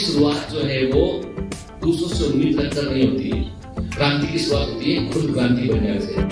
शुरुआत जो है वो दूसरों से उम्मीद रखकर नहीं होती है। क्रांति की शुरुआत होती है खुद क्रांति बनने से।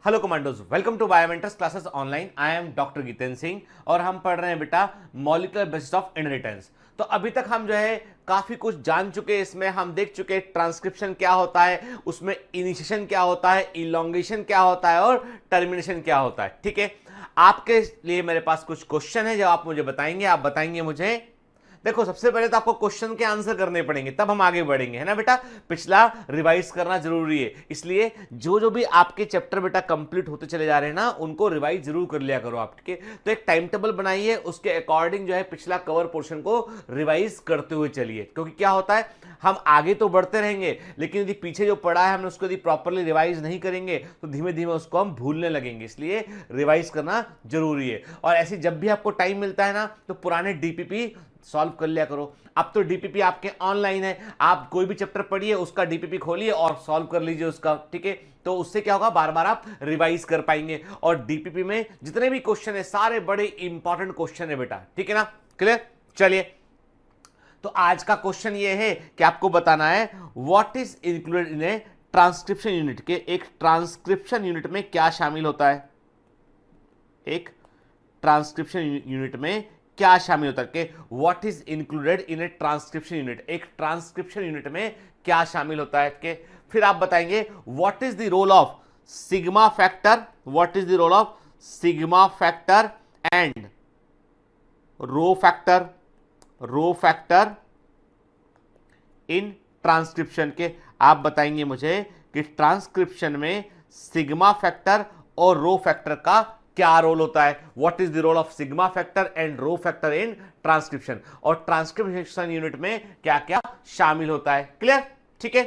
Hello commandos, welcome to Biomentors classes online. I am doctor Gitendra Singh और हम पढ़ रहे हैं बेटा मॉलिक्यूलर बेसिस ऑफ इनहेरिटेंस। तो अभी तक हम जो है काफी कुछ जान चुके हैं। इसमें हम देख चुके हैं ट्रांसक्रिप्शन क्या होता है, उसमें इनिशिएशन क्या होता है, इलॉन्गेशन क्या होता है और टर्मिनेशन क्या होता है। ठीक है, आपके लिए मेरे पास कुछ क्वेश्चन है जो आप मुझे बताएंगे। आप बताएंगे मुझे, देखो सबसे पहले तो आपको क्वेश्चन के आंसर करने पड़ेंगे, तब हम आगे बढ़ेंगे, है ना बेटा। पिछला रिवाइज करना जरूरी है, इसलिए जो भी आपके चैप्टर बेटा कंप्लीट होते चले जा रहे हैं ना, उनको रिवाइज जरूर कर लिया करो आप। ठीक है, तो एक टाइम टेबल बनाइए, उसके अकॉर्डिंग जो है पिछला कवर पोर्शन को रिवाइज करते हुए चलिए। क्योंकि क्या होता है, हम आगे तो बढ़ते रहेंगे, लेकिन यदि पीछे जो पढ़ा है हमने उसको यदि प्रॉपरली रिवाइज नहीं करेंगे तो धीमे धीमे उसको हम भूलने लगेंगे। इसलिए रिवाइज करना जरूरी है। और ऐसे जब भी आपको टाइम मिलता है ना, तो पुराने डीपीपी सॉल्व कर लिया करो। अब तो डीपीपी आपके ऑनलाइन है, आप कोई भी चैप्टर पढ़िए, उसका डीपीपी खोलिए और सॉल्व कर लीजिए उसका। ठीक है, तो उससे क्या होगा, बार बार आप रिवाइज कर पाएंगे। और डीपीपी में जितने भी क्वेश्चन है सारे बड़े इंपॉर्टेंट क्वेश्चन है बेटा। ठीक है ना, क्लियर। चलिए, तो आज का क्वेश्चन ये है कि आपको बताना है what is included in a transcription unit. के एक ट्रांसक्रिप्शन यूनिट में क्या शामिल होता है, एक ट्रांसक्रिप्शन यूनिट में क्या शामिल होता है। कि what is included in a transcription unit, एक ट्रांसक्रिप्शन यूनिट में क्या शामिल होता है। कि फिर आप बताएंगे what is the role of sigma factor, what is the role of sigma factor and rho factor in transcription. के आप बताएंगे मुझे कि ट्रांसक्रिप्शन में सिग्मा फैक्टर और रो फैक्टर का क्या रोल होता है। What is the role of sigma factor and rho factor in transcription, और ट्रांसक्रिप्शन यूनिट में क्या क्या शामिल होता है। क्लियर, ठीक है।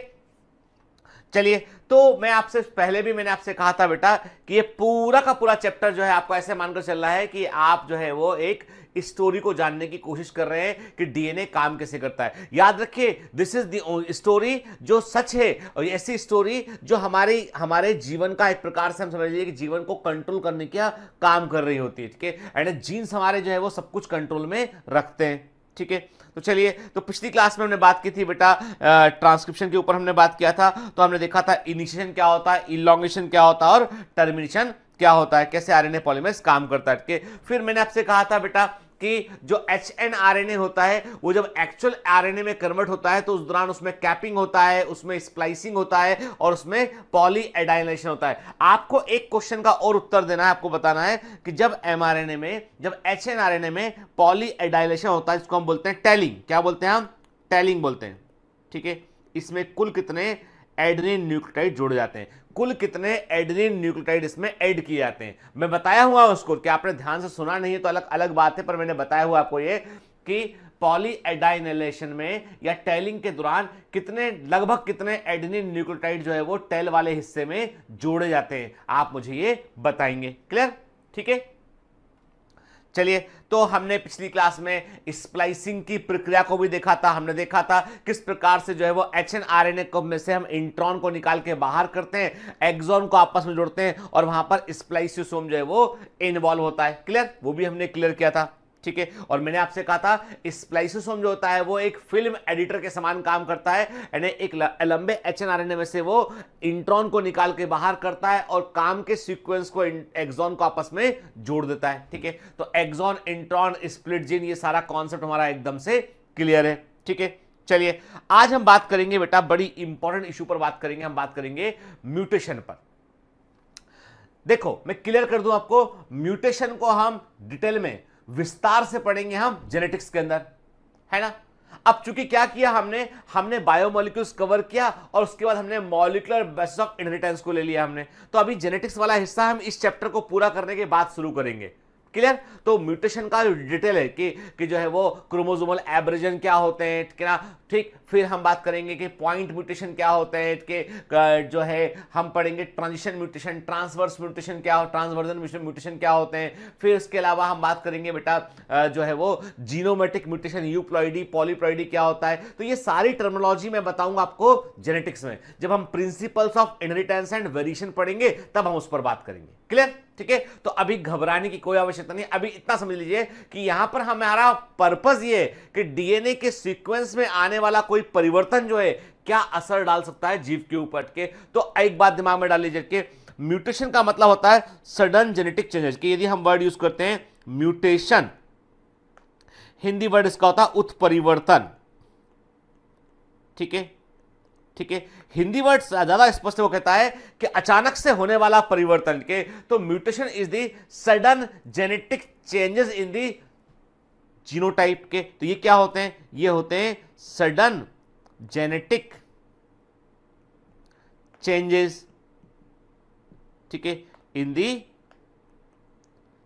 चलिए, तो मैं आपसे पहले भी मैंने आपसे कहा था बेटा कि ये पूरा का पूरा चैप्टर जो है आपको ऐसे मानकर चल रहा है कि आप जो है वो एक स्टोरी को जानने की कोशिश कर रहे हैं कि डीएनए काम कैसे करता है। याद रखिए, दिस इज द स्टोरी जो सच है, और ऐसी स्टोरी जो हमारे जीवन का एक प्रकार से हम समझ लीजिए कि जीवन को कंट्रोल करने का काम कर रही होती है। ठीक है, एंड जीन्स हमारे जो है वो सब कुछ कंट्रोल में रखते हैं। ठीक है, तो चलिए, तो पिछली क्लास में हमने बात की थी बेटा ट्रांसक्रिप्शन के ऊपर हमने बात किया था। तो हमने देखा था इनिशिएशन क्या होता है, इलॉन्गेशन क्या होता है और टर्मिनेशन क्या होता है, कैसे आरएनए पॉलीमरेज काम करता है। फिर मैंने आपसे कहा था बेटा कि जो एचएनआरएनए होता है वो जब एक्चुअल आरएनए में कन्वर्ट होता है तो उस दौरान उसमें कैपिंग होता है, उसमें स्प्लाइसिंग होता है और उसमें पॉलीएडाइलेशन होता है। आपको एक क्वेश्चन का और उत्तर देना है, आपको बताना है कि जब एमआरएनए में, जब एचएनआरएनए में पॉलीएडाइलेशन होता है, इसको हम बोलते हैं टेलिंग। क्या बोलते हैं हम, टेलिंग बोलते हैं। ठीक है, इसमें कुल कितने एडेनिन न्यूक्लियोटाइड जोड़े जाते हैं, कुल कितने एडेनिन न्यूक्लियोटाइड इसमें ऐड किए जाते हैं। मैं बताया हुआ उसको, कि आपने ध्यान से सुना नहीं है तो अलग अलग बात है, पर मैंने बताया हुआ आपको ये कि पॉलीएडाइलेशन में या टेलिंग के दौरान लगभग कितने एडेनिन न्यूक्लियोटाइड जो है वो टेल वाले हिस्से में जोड़े जाते हैं, आप मुझे ये बताएंगे। क्लियर, ठीक है। चलिए, तो हमने पिछली क्लास में स्प्लाइसिंग की प्रक्रिया को भी देखा था। हमने देखा था किस प्रकार से जो है वो एचएनआरएनए को में से हम इंट्रॉन को निकाल के बाहर करते हैं, एक्सॉन को आपस में जोड़ते हैं और वहां पर स्प्लाइसियोसोम जो है वो इन्वॉल्व होता है। क्लियर, वो भी हमने क्लियर किया था। ठीक है, और मैंने आपसे कहा था स्प्लाइसोसोम जो होता है वो एक फिल्म एडिटर के समान काम करता है, यानी एक लंबे एचएनआरएनए में से वो इंट्रॉन को निकाल के बाहर करता है और काम के सीक्वेंस को एक्सॉन को आपस में जोड़ देता है। ठीक है, तो एक्सॉन, इंट्रॉन, स्प्लिट जीन, ये सारा कॉन्सेप्ट हमारा एकदम से क्लियर है। ठीक है, चलिए, आज हम बात करेंगे बेटा बड़ी इंपॉर्टेंट इशू पर बात करेंगे, हम बात करेंगे म्यूटेशन पर। देखो, मैं क्लियर कर दूं आपको, म्यूटेशन को हम डिटेल में विस्तार से पढ़ेंगे हम जेनेटिक्स के अंदर, है ना। अब चूंकि क्या किया हमने बायोमोलिक्यूल्स कवर किया और उसके बाद हमने मॉलिक्यूलर बेसिस ऑफ इनहेरिटेंस को ले लिया हमने। तो अभी जेनेटिक्स वाला हिस्सा हम इस चैप्टर को पूरा करने के बाद शुरू करेंगे। क्लियर। तो म्यूटेशन का जो डिटेल है कि जो है वो क्रोमोसोमल एब्रेजन क्या होते हैं, ठीक है ना, ठीक। फिर हम बात करेंगे कि पॉइंट म्यूटेशन क्या होते हैं, कि जो है हम पढ़ेंगे ट्रांजिशन म्यूटेशन, ट्रांसवर्स म्यूटेशन क्या हो, ट्रांसवर्जन म्यूटेशन क्या होते हैं। फिर इसके अलावा हम बात करेंगे बेटा जो है वो जीनोमेटिक म्यूटेशन, यूप्लॉइडी, पॉलीप्लॉइडी क्या होता है। तो ये सारी टर्मिनोलॉजी मैं बताऊंगा आपको जेनेटिक्स में, जब हम principles of inheritance and variation पढ़ेंगे तब हम उस पर बात करेंगे। क्लियर, ठीक है। तो अभी घबराने की कोई आवश्यकता नहीं, अभी इतना समझ लीजिए कि यहां पर हमारा पर्पस ये है कि डीएनए के सीक्वेंस में आने वाला कोई परिवर्तन जो है क्या असर डाल सकता है जीव के ऊपर के। तो एक बात दिमाग में डाल लीजिए कि म्यूटेशन का मतलब होता है सडन जेनेटिक चेंजेस। कि यदि हम वर्ड यूज करते हैं म्यूटेशन, हिंदी वर्ड इसका होता है उत्परिवर्तन, ठीक है, ठीक है। हिंदी वर्ड ज्यादा स्पष्ट वो कहता है कि अचानक से होने वाला परिवर्तन के। तो mutation is the sudden genetic changes in the genotype के। तो ये क्या होते हैं, ये होते हैं सडन जेनेटिक चेंजेस, ठीक है, इन दी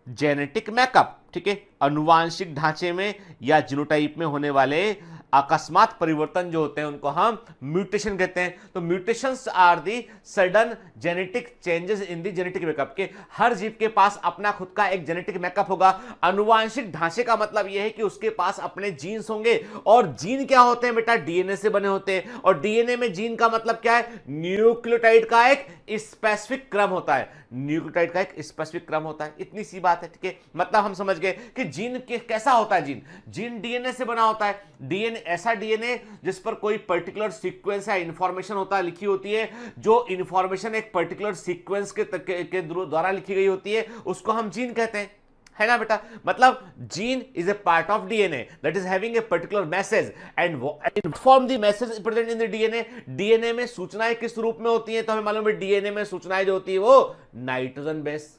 जेनेटिक मेकअप, ठीक है, अनुवांशिक ढांचे में या जीनोटाइप में होने वाले अकस्मात परिवर्तन जो होते हैं उनको हम म्यूटेशन कहते हैं। तो mutations are the sudden genetic changes in the genetic makeup. के हर जीव के पास अपना खुद का एक जेनेटिक मेकअप होगा। अनुवांशिक ढांचे का मतलब यह है कि उसके पास अपने जीन्स होंगे, और जीन क्या होते हैं बेटा, डीएनए से बने होते हैं। और डीएनए में जीन का मतलब क्या है, न्यूक्लियोटाइड का एक स्पेसिफिक क्रम होता है, न्यूक्लियोटाइड का एक स्पेसिफिक क्रम होता है। इतनी सी बात है, ठीक है। मतलब हम समझ गए कि जीन कैसा होता है, जीन डीएनए से बना होता है। डीएनए ऐसा डीएनए जिस पर कोई पर्टिकुलर सीक्वेंस या इंफॉर्मेशन होता है, लिखी होती है। जो इंफॉर्मेशन एक पर्टिकुलर सीक्वेंस के द्वारा लिखी गई होती है उसको हम जीन कहते हैं, है ना बेटा। मतलब gene is a part of DNA that is having a particular message and inform the message present in the DNA. DNA में सूचनाएं किस रूप में होती हैं, तो हमें मालूम है डीएनए में सूचनाएं जो होती है वो नाइट्रोजन बेस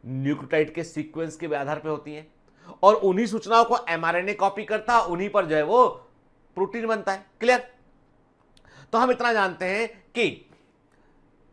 न्यूक्लियोटाइड के सीक्वेंस के आधार पर होती हैं, और उन्हीं सूचनाओं को एमआरएनए कॉपी करता है, उन्हीं पर जो है वो प्रोटीन बनता है। क्लियर। तो हम इतना जानते हैं कि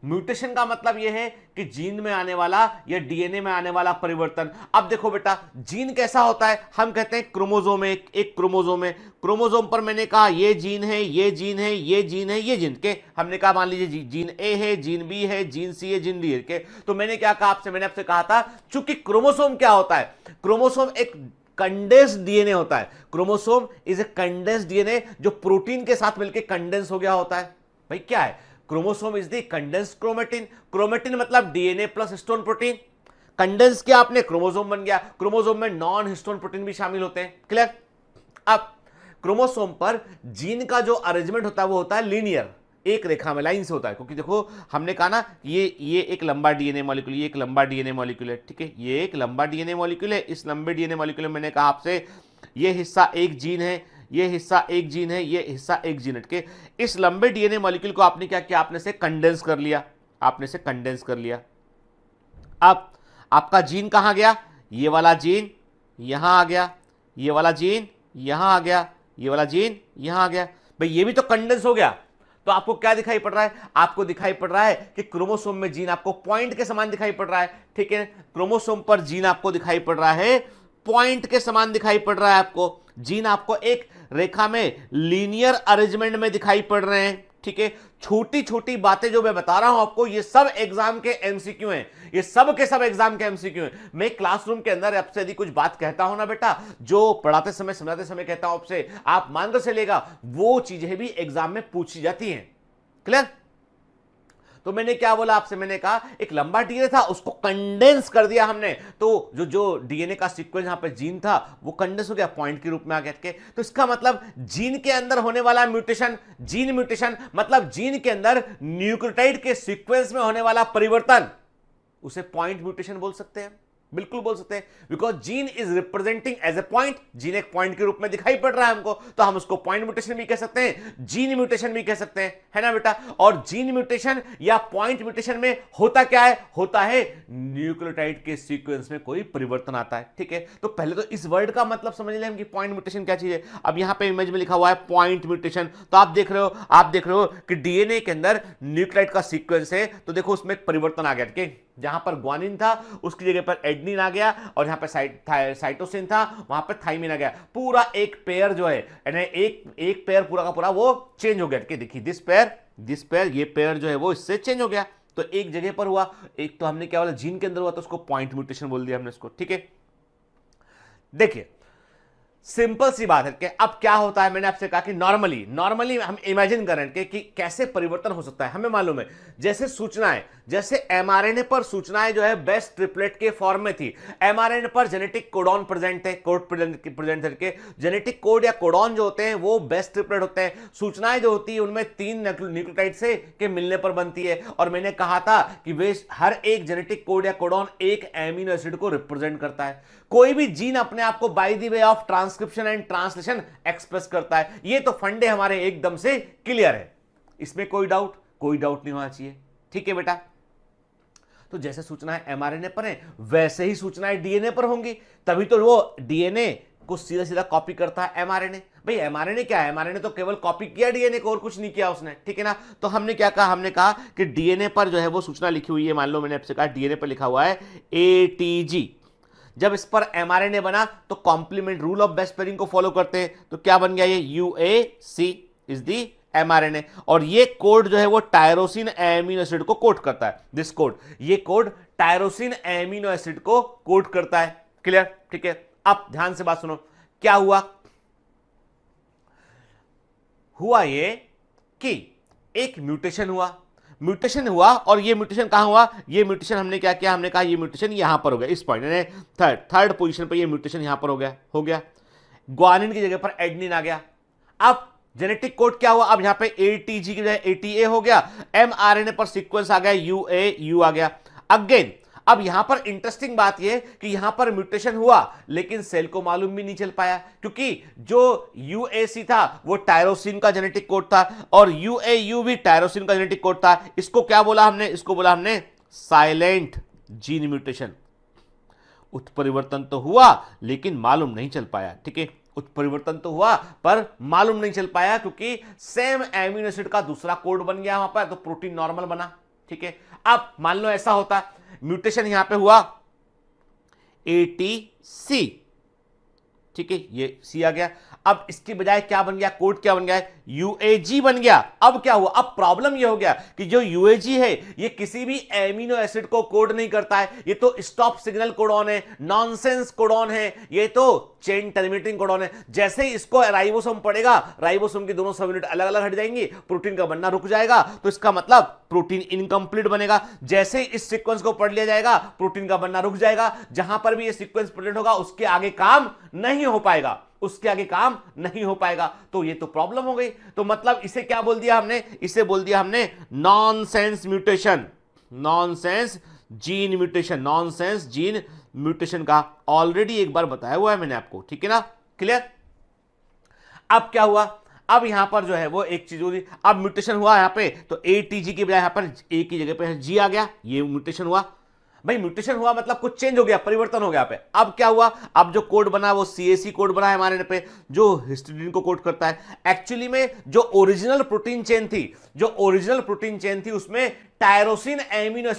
म्यूटेशन का मतलब यह है कि जीन में आने वाला या डीएनए में आने वाला परिवर्तन। अब देखो बेटा जीन कैसा होता है, हम कहते हैं क्रोमोसोम, एक क्रोमोसोम है। क्रोमोसोम पर मैंने कहा ये जीन है, ये जीन है, ये जीन है, ये जीन के। हमने कहा मान लीजिए जीन ए है, जीन बी है, जीन सी है, जीन डी है के। तो मैंने क्या कहा आपसे, मैंने आपसे कहा था चूंकि क्रोमोसोम क्या होता है, क्रोमोसोम एक कंडेंस्ड डीएनए होता है। Chromosome is a condensed DNA जो प्रोटीन के साथ मिलकर कंडेंस हो गया होता है। भाई क्या है, chromosome is the condensed chromatin. Chromatin मतलब DNA plus histone protein. Condense किया आपने, क्रोमोसोम बन गया। क्रोमोसोम में नॉन हिस्टोन प्रोटीन भी शामिल होते हैं। क्लियर। अब क्रोमोसोम पर जीन का जो अरेंजमेंट होता है वो होता है लीनियर, एक रेखा में, लाइन से होता है। क्योंकि देखो हमने कहा ना ये एक लंबा डीएनए मॉलिक्यूल, ये एक लंबा डीएनए मॉलिक्यूल है, ठीक है, ये एक लंबा डीएनए मॉलिक्यूल है। इस लंबे डीएनए मॉलिक्यूल में मैंने कहा आपसे ये हिस्सा एक जीन है, ये हिस्सा एक जीन है, ये हिस्सा एक जीन है, ठीक है। इस लंबे डीएनए मॉलिक्यूल को आपने क्या किया, आपने से कंडेंस कर लिया, आपने से कंडेंस कर लिया। अब आपका जीन कहां गया, ये वाला जीन यहां आ गया, ये वाला जीन यहां आ गया, ये वाला जीन यहां आ गया। भाई ये भी तो कंडेंस हो गया। तो आपको क्या दिखाई पड़ रहा है, आपको दिखाई पड़ रहा है कि क्रोमोसोम में जीन आपको पॉइंट के समान दिखाई पड़ रहा है, ठीक है। क्रोमोसोम पर जीन आपको दिखाई पड़ रहा है पॉइंट के समान दिखाई पड़ रहा है। आपको जीन आपको एक रेखा में लीनियर अरेंजमेंट में दिखाई पड़ रहे हैं, ठीक है। छोटी छोटी बातें जो मैं बता रहा हूं आपको, ये सब एग्जाम के एमसीक्यू हैं, ये सब के सब एग्जाम के एमसीक्यू हैं। मैं क्लासरूम के अंदर आपसे यदि कुछ बात कहता हूं ना बेटा, जो पढ़ाते समय समझाते समय कहता हूं आपसे, आप मान कर चलेगा वो चीजें भी एग्जाम में पूछी जाती हैं। क्लियर। तो मैंने क्या बोला आपसे, मैंने कहा एक लंबा डीएनए था, उसको कंडेंस कर दिया हमने। तो जो डीएनए का सीक्वेंस यहां पे जीन था वो कंडेंस हो गया, पॉइंट के रूप में आ गया। तो इसका मतलब जीन के अंदर होने वाला म्यूटेशन, जीन म्यूटेशन मतलब जीन के अंदर न्यूक्लियोटाइड के सीक्वेंस में होने वाला परिवर्तन, उसे पॉइंट म्यूटेशन बोल सकते हैं, बिल्कुल बोल सकते हैं। Because gene is representing as a point, gene एक पॉइंट के रूप में दिखाई पड़ रहा है हमको, तो हम उसको पॉइंट म्यूटेशन भी कह सकते हैं, जीन म्यूटेशन भी कह सकते हैं, है ना बेटा। और जीन म्यूटेशन या पॉइंट म्यूटेशन में होता क्या है, होता है न्यूक्लियोटाइड के सीक्वेंस में कोई परिवर्तन आता है, ठीक है। तो पहले तो इस वर्ड का मतलब समझ लें हम कि पॉइंट म्यूटेशन क्या चीज है। अब यहां पे इमेज में लिखा हुआ है पॉइंट म्यूटेशन, तो आप देख रहे हो कि डीएनए के अंदर न्यूक्लियोटाइड का सीक्वेंस है, तो देखो उसमें परिवर्तन आ गया, ठीक है। जहां पर ग्वानिन था उसकी जगह पर एडनिन आ गया, और यहां पे साइटोसिन था वहां पर थाइमिन आ गया। पूरा एक पेयर जो है, यानी एक पेयर पूरा का पूरा वो चेंज हो गया। देखिए दिस पेयर, ये पेयर जो है वो इससे चेंज हो गया। तो एक जगह पर हुआ, एक तो हमने क्या बोला जीन के अंदर हुआ, तो उसको पॉइंट म्यूटेशन बोल दिया हमने उसको। ठीक है, देखिए सिंपल सी बात है कि अब क्या होता है, मैंने आपसे कहा कि नॉर्मली हम इमेजिन करें कि कैसे परिवर्तन हो सकता है। हमें मालूम है जैसे सूचनाएं, जैसे एमआरएनए पर सूचनाएं जो है बेस ट्रिपलेट के फॉर्म में थी। एमआरएनए पर जेनेटिक कोडॉन प्रेजेंट थे, कोड प्रेजेंट करके जेनेटिक कोड या कोडॉन जो होते हैं वो बेस ट्रिपलेट होते हैं। सूचनाएं जो होती है उनमें 3 न्यूक्लियोटाइड से के मिलने पर बनती है, और मैंने कहा था कि वे हर एक जेनेटिक कोड या कोडॉन एक एमिनो एसिड को रिप्रेजेंट करता है। कोई भी जीन अपने आप को by the way of transcription and translation express करता है। ये तो फंडे हमारे एकदम से क्लियर है, इसमें कोई डाउट नहीं होना चाहिए। ठीक है बेटा, तो जैसे सूचनाएं एमआरएनए पर हैं वैसे ही सूचनाएं डीएनए पर होंगी, तभी तो वो डीएनए को सीधा सीधा कॉपी करता है एमआरएनए। भाई एमआरएनए क्या है, एमआरएनए तो केवल कॉपी किया डीएनए को और कुछ नहीं किया उसने। ठीक है ना, तो हमने क्या कहा, हमने कहा कि डीएनए पर जो है वो सूचना लिखी हुई है। मान लो मैंने आपसे कहा डीएनए पर लिखा हुआ है एटीजी, जब इस पर एमआरएनए बना तो complement rule of best pairing को फॉलो करते हैं, तो क्या बन गया ये यूएसी इज दी एमआरएनए, और ये कोड जो है वो टायरोसिन एमिनो एसिड को कोड करता है। दिस कोड, ये कोड टायरोसिन एमिनो एसिड को कोड करता है। क्लियर? ठीक है, अब ध्यान से बात सुनो, क्या हुआ ये कि एक म्यूटेशन हुआ, और ये म्यूटेशन कहां हुआ, ये म्यूटेशन हमने क्या किया, हमने कहा ये म्यूटेशन यहां पर हो गया, इस पॉइंट यानी थर्ड पोजीशन पर ये म्यूटेशन यहां पर हो गया। ग्वानिन की जगह पर एडनिन आ गया। अब जेनेटिक कोड क्या हुआ, अब यहां पे एटीजी की जगह एटीए हो गया, एमआरएनए पर सीक्वेंस आ गया यूएयू आ गया। अगेन अब यहां पर इंटरेस्टिंग बात यह कि यहां पर म्यूटेशन हुआ लेकिन सेल को मालूम भी नहीं चल पाया, क्योंकि जो यूएसी था वो टायरोसिन का जेनेटिक कोड था और यूएयू भी टायरोसिन का जेनेटिक कोड था। इसको क्या बोला हमने, इसको बोला हमने साइलेंट जीन म्यूटेशन। उत्परिवर्तन तो हुआ लेकिन मालूम नहीं चल पाया। ठीक है, उत्परिवर्तन तो हुआ पर मालूम नहीं चल पाया, क्योंकि सेम एमिनो एसिड का दूसरा कोड बन गया वहां पर, तो प्रोटीन नॉर्मल बना। ठीक है, अब मान लो ऐसा होता, म्यूटेशन यहां पे हुआ एटीसी, ठीक है, ये सी आ गया। अब इसकी बजाय क्या बन गया, कोड क्या बन गया, यूएजी बन गया। अब क्या हुआ, अब प्रॉब्लम ये हो गया कि जो यूएजी है ये किसी भी एमिनो एसिड को कोड नहीं करता है, ये तो स्टॉप सिग्नल कोडॉन है, नॉनसेंस कोडॉन है, ये तो चेन टर्मिनेटिंग कोडॉन है। जैसे ही इसको राइबोसोम पड़ेगा, राइबोसोम की दोनों सब यूनिट अलग अलग हट जाएंगी, प्रोटीन का बनना रुक जाएगा, तो इसका मतलब प्रोटीन इनकंप्लीट बनेगा। जैसे ही इस सीक्वेंस को पढ़ लिया जाएगा, प्रोटीन का बनना रुक जाएगा। जहां पर भी ये सीक्वेंस प्रेजेंट होगा उसके आगे काम नहीं हो पाएगा, तो ये तो प्रॉब्लम हो गई। तो मतलब इसे क्या बोल दिया हमने, इसे बोल दिया हमने nonsense mutation, nonsense gene mutation का ऑलरेडी एक बार बताया हुआ है मैंने आपको। ठीक है ना, क्लियर? अब क्या हुआ, अब यहां पर जो है वो एक चीज होगी, अब म्यूटेशन हुआ यहां पे, तो एटीजी की बजाय यहां पर ए की जगह पे जी आ गया, ये म्यूटेशन हुआ। भाई म्यूटेशन हुआ मतलब कुछ चेंज हो गया, परिवर्तन हो गया पे। अब क्या हुआ, अब जो कोड बना वो सीएसी कोड बना है हमारे पे, जो हिस्टिडीन को कोड करता है। एक्चुअली में जो ओरिजिनल प्रोटीन चेन थी उसमें टायरोसिन एमिनो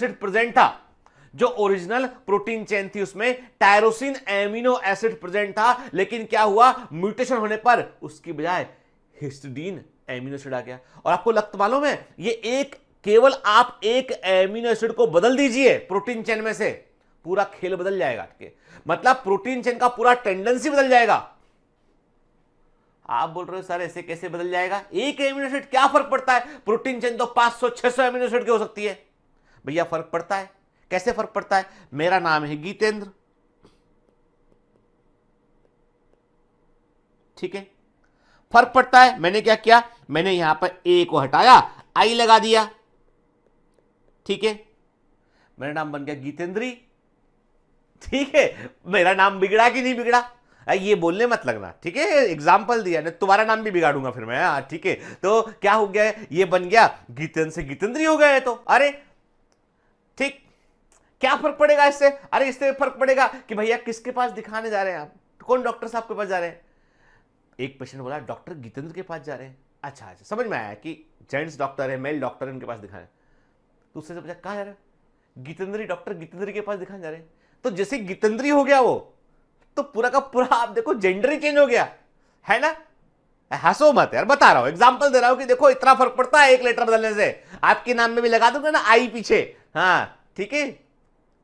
एसिड प्रेजेंट था, लेकिन क्या हुआ, म्यूटेशन होने पर उसकी बजाय हिस्टिडीन एमिनो एसिड आ गया। और आपको लगता मालूम है, ये केवल आप एक एमिनो एसिड को बदल दीजिए प्रोटीन चेन में से, पूरा खेल बदल जाएगा। मतलब प्रोटीन चेन का पूरा टेंडेंसी बदल जाएगा। आप बोल रहे हो सर ऐसे कैसे बदल जाएगा, एक एमिनो एसिड क्या फर्क पड़ता है, प्रोटीन चेन तो 500-600 एमिनो एसिड की हो सकती है। भैया फर्क पड़ता है, कैसे फर्क पड़ता है? मेरा नाम है गीतेंद्र, ठीक है, फर्क पड़ता है। मैंने क्या किया, मैंने यहां पर ए को हटाया, आई लगा दिया, ठीक है, मेरा नाम बन गया गीतेंद्री। ठीक है, मेरा नाम बिगड़ा कि नहीं बिगड़ा, ये बोलने मत लगना, ठीक है, एग्जाम्पल दिया, नहीं तुम्हारा नाम भी बिगाड़ूंगा फिर मैं। ठीक है, तो क्या हो गया, ये बन गया गीतेंद्र से गीतेंद्री हो गया है। तो अरे ठीक, क्या फर्क पड़ेगा इससे? अरे इससे फर्क पड़ेगा कि भैया किसके पास दिखाने जा रहे हैं आप, कौन डॉक्टर साहब के पास जा रहे हैं? एक पेशेंट बोला डॉक्टर गीतेंद्र के पास जा रहे हैं। अच्छा, समझ में आया कि जेंट्स डॉक्टर है, मेल डॉक्टर है, उनके पास दिखाने। तो उससे पूछा कहाँ जा रहे हो? गीतेंद्री, डॉक्टर गीतेंद्री के पास दिखाने जा रहे हैं, तो जैसे गीतेंद्री हो गया वो, तो पूरा का पूरा आप देखो जेंडर ही चेंज हो गया है ना। हंसो मत यार, बता रहा हूं, एग्जांपल दे रहा हूं कि देखो इतना फर्क पड़ता है एक लेटर बदलने से। आपके नाम में भी लगा दूंगा ना आई पीछे, हाँ ठीक है,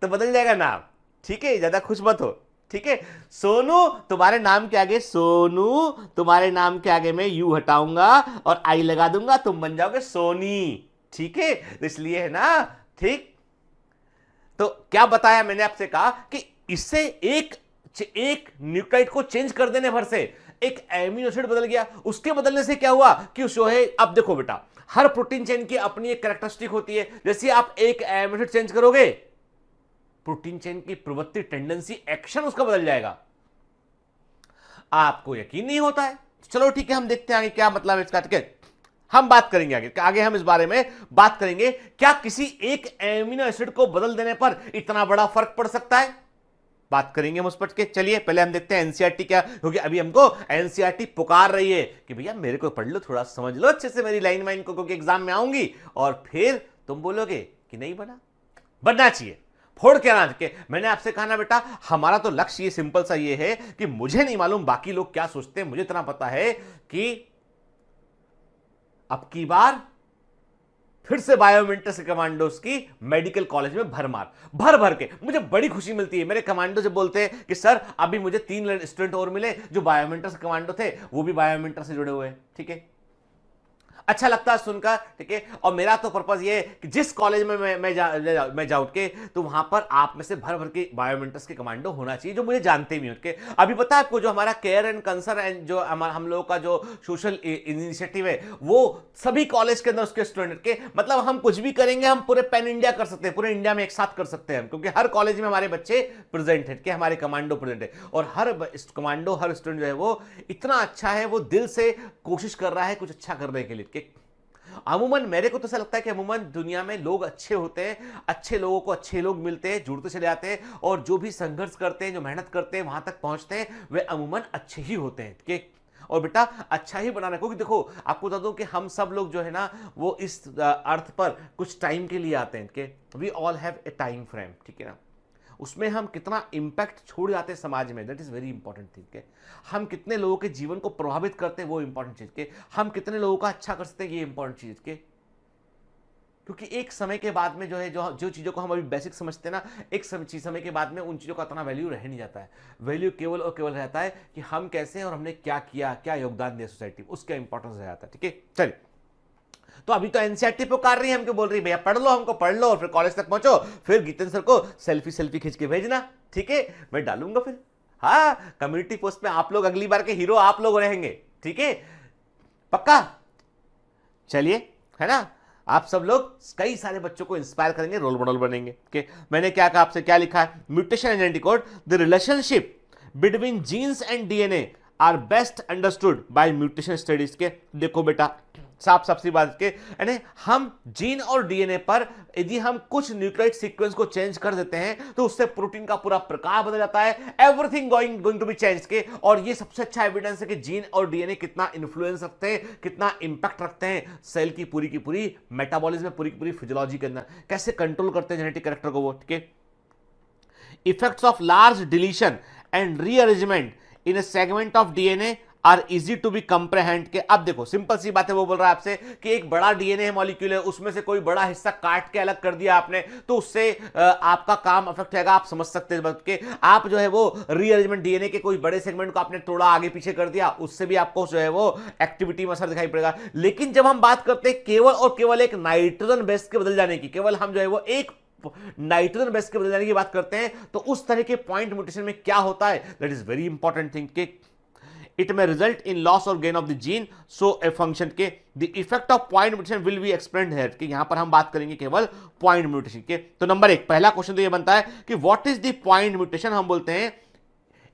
तो बदल जाएगा नाम, ठीक है, ज्यादा खुश मत हो, ठीक है। सोनू तुम्हारे नाम के आगे, सोनू तुम्हारे नाम के आगे मैं यू हटाऊंगा और आई लगा दूंगा, तुम बन जाओगे सोनी, ठीक है, इसलिए है ना, ठीक। तो क्या बताया मैंने आपसे, कहा कि इससे एक न्यूक्लियोटाइड को चेंज कर देने भर से एक एमिनो एसिड बदल गया। उसके बदलने से क्या हुआ कि जो है, अब देखो बेटा, हर प्रोटीन चेन की अपनी एक कैरेक्टरिस्टिक होती है। जैसे आप एक एमिनो एसिड चेंज करोगे, प्रोटीन चेन की प्रवृत्ति, टेंडेंसी, एक्शन उसका बदल जाएगा। आपको यकीन नहीं होता है, चलो ठीक है, हम देखते हैं आगे क्या मतलब है इसका, ठीक है, हम बात करेंगे आगे हम इस बारे में बात करेंगे। क्या किसी एक एमिनो एसिड को बदल देने पर इतना बड़ा फर्क पड़ सकता है, बात करेंगे हम उस पर के। चलिए पहले हम देखते हैं एनसीईआरटी क्या, क्योंकि अभी हमको एनसीईआरटी पुकार रही है कि भैया मेरे को पढ़ लो, थोड़ा समझ लो अच्छे से मेरी लाइन वाइन को, क्योंकि एग्जाम में आऊंगी और फिर तुम बोलोगे कि नहीं बनना चाहिए, फोड़ के आना के। मैंने आपसे कहा ना बेटा, हमारा तो लक्ष्य ये सिंपल सा ये है कि मुझे नहीं मालूम बाकी लोग क्या सोचते हैं, मुझे इतना पता है कि अब की बार फिर से बायोमेंटर्स कमांडोज की मेडिकल कॉलेज में भर के मुझे बड़ी खुशी मिलती है। मेरे कमांडो जब बोलते हैं कि सर अभी मुझे 3 स्टूडेंट और मिले जो बायोमेंटर्स कमांडो थे, वो भी बायोमेंटर से जुड़े हुए हैं, ठीक है, अच्छा लगता है सुनकर, ठीक है। और मेरा तो पर्पस ये है कि जिस कॉलेज में मैं जाऊं के, तो वहां पर आप में से भर के बायोमेंटर्स के कमांडो होना चाहिए जो मुझे जानते भी हो। अभी पता है आपको, जो हमारा केयर एंड कंसर्न एंड जो हम लोगों का जो सोशल इनिशिएटिव है, वो सभी कॉलेज के अंदर उसके स्टूडेंट के, मतलब हम कुछ भी करेंगे हम पूरे पैन इंडिया कर सकते हैं, पूरे इंडिया में एक साथ कर सकते हैं हम, क्योंकि हर कॉलेज में हमारे बच्चे प्रेजेंट है, कि हमारे कमांडो प्रेजेंट है, और हर कमांडो, हर स्टूडेंट जो है वो इतना अच्छा है, वो दिल से कोशिश कर रहा है कुछ अच्छा करने के लिए। अमूमन मेरे को तो ऐसा लगता है कि अमूमन दुनिया में लोग अच्छे होते हैं, अच्छे लोगों को अच्छे लोग मिलते हैं, जुड़ते चले जाते हैं, और जो भी संघर्ष करते हैं, जो मेहनत करते हैं, वहां तक पहुंचते हैं, वे अमूमन अच्छे ही होते हैं, ठीक। और बेटा अच्छा ही बनाना, क्योंकि देखो आपको बता दूं कि हम सब लोग जो है ना, वो इस अर्थ पर कुछ टाइम के लिए आते हैं, कि we all have a time frame, ठीक है ना। उसमें हम कितना इंपैक्ट छोड़ जाते हैं समाज में, that is very important thing के। हम कितने लोगों के जीवन को प्रभावित करते हैं, वो इंपॉर्टेंट चीज के। हम कितने लोगों का अच्छा कर सकते हैं, ये इंपॉर्टेंट चीज के। क्योंकि एक समय के बाद में जो है, जो चीजों को हम अभी बेसिक समझते हैं ना, एक समय के बाद में उन चीजों का इतना वैल्यू रह नहीं जाता है। वैल्यू केवल और केवल रहता है कि हम कैसे हैं और हमने क्या किया, क्या योगदान दिया सोसाइटी में, उसका इंपॉर्टेंस रह जाता है, ठीक है। चलिए, तो अभी तो एनसीईआरटी पुकार रही है, हमको बोल रही है भैया पढ़ लो, हमको पढ़ लो, और फिर कॉलेज तक पहुंचो, फिर गीतेंद्र सर को सेल्फी खींच के भेजना, ठीक है, मैं डालूंगा फिर। हाँ, कम्युनिटी पोस्ट में आप लोग अगली बार के हीरो आप लोग रहेंगे, ठीक है, पक्का। चलिए, है ना, आप सब लोग कई सारे बच्चों को इंस्पायर करेंगे, रोल मॉडल बनेंगे, ठीक है। मैंने क्या कहा आपसे, क्या लिखा है, mutation and genetic code, the relationship between genes and DNA are best understood by mutation studies के। देखो बेटा, साफ सी बात के, यानी हम जीन और डीएनए पर यदि हम कुछ न्यूक्लियोटाइड सीक्वेंस को चेंज कर देते हैं, तो उससे प्रोटीन का पूरा प्रकार बदल जाता है, everything going to be change के। और ये सबसे अच्छा एविडेंस है कि जीन और डीएनए कितना इन्फ्लुएंस रखते हैं, कितना इंपैक्ट रखते हैं सेल की पूरी मेटाबॉलिज्म में, पूरी फिजियोलॉजी के अंदर, कैसे कंट्रोल करते हैं जेनेटिक कैरेक्टर को वो, ठीक है। Effects of large deletion and rearrangement in a segment of DNA are easy to be comprehend के। अब देखो सिंपल सी बात है, वो बोल रहा है आपसे कि एक बड़ा डीएनए मॉलिक्यूल है, उसमें से कोई बड़ा हिस्सा काट के अलग कर दिया आपने, तो उससे आपका काम अफेक्ट होगा, आप समझ सकते हैं बात के। आप जो है वो रीअरेंजमेंट डीएनए के कोई बड़े सेगमेंट को आपने थोड़ा आगे पीछे कर दिया, उससे भी आपको जो है वो एक्टिविटी में असर दिखाई पड़ेगा। लेकिन जब हम बात करते हैं केवल और केवल एक नाइट्रोजन बेस के बदल जाने की, केवल हम जो है वो एक नाइट्रोजन बेस के बदल जाने की बात करते हैं, तो उस तरह के पॉइंट म्यूटेशन में क्या होता है, that is very important thing के it may result in loss or gain of the gene, so a function के the effect of point mutation will be explained here, कि यहां पर हम बात करेंगे केवल पॉइंट म्यूटेशन के। तो नंबर 1 पहला क्वेश्चन तो ये बनता है कि what is the point mutation. हम बोलते हैं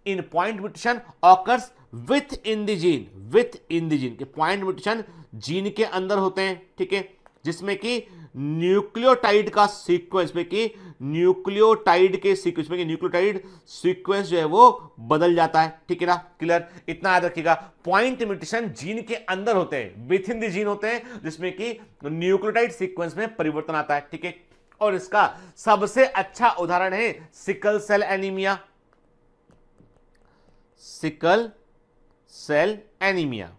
in point mutation occurs within the gene, के पॉइंट म्यूटेशन जीन के अंदर होते हैं, ठीक है, जिसमें कि न्यूक्लियोटाइड का सीक्वेंस में, कि न्यूक्लियोटाइड सीक्वेंस जो है वो बदल जाता है, ठीक है ना, क्लियर। इतना याद रखिएगा, पॉइंट म्यूटेशन जीन के अंदर होते हैं, विथ इन द जीन होते हैं, जिसमें कि न्यूक्लियोटाइड सीक्वेंस में परिवर्तन आता है, ठीक है। और इसका सबसे अच्छा उदाहरण है sickle cell anaemia. Sickle cell anaemia,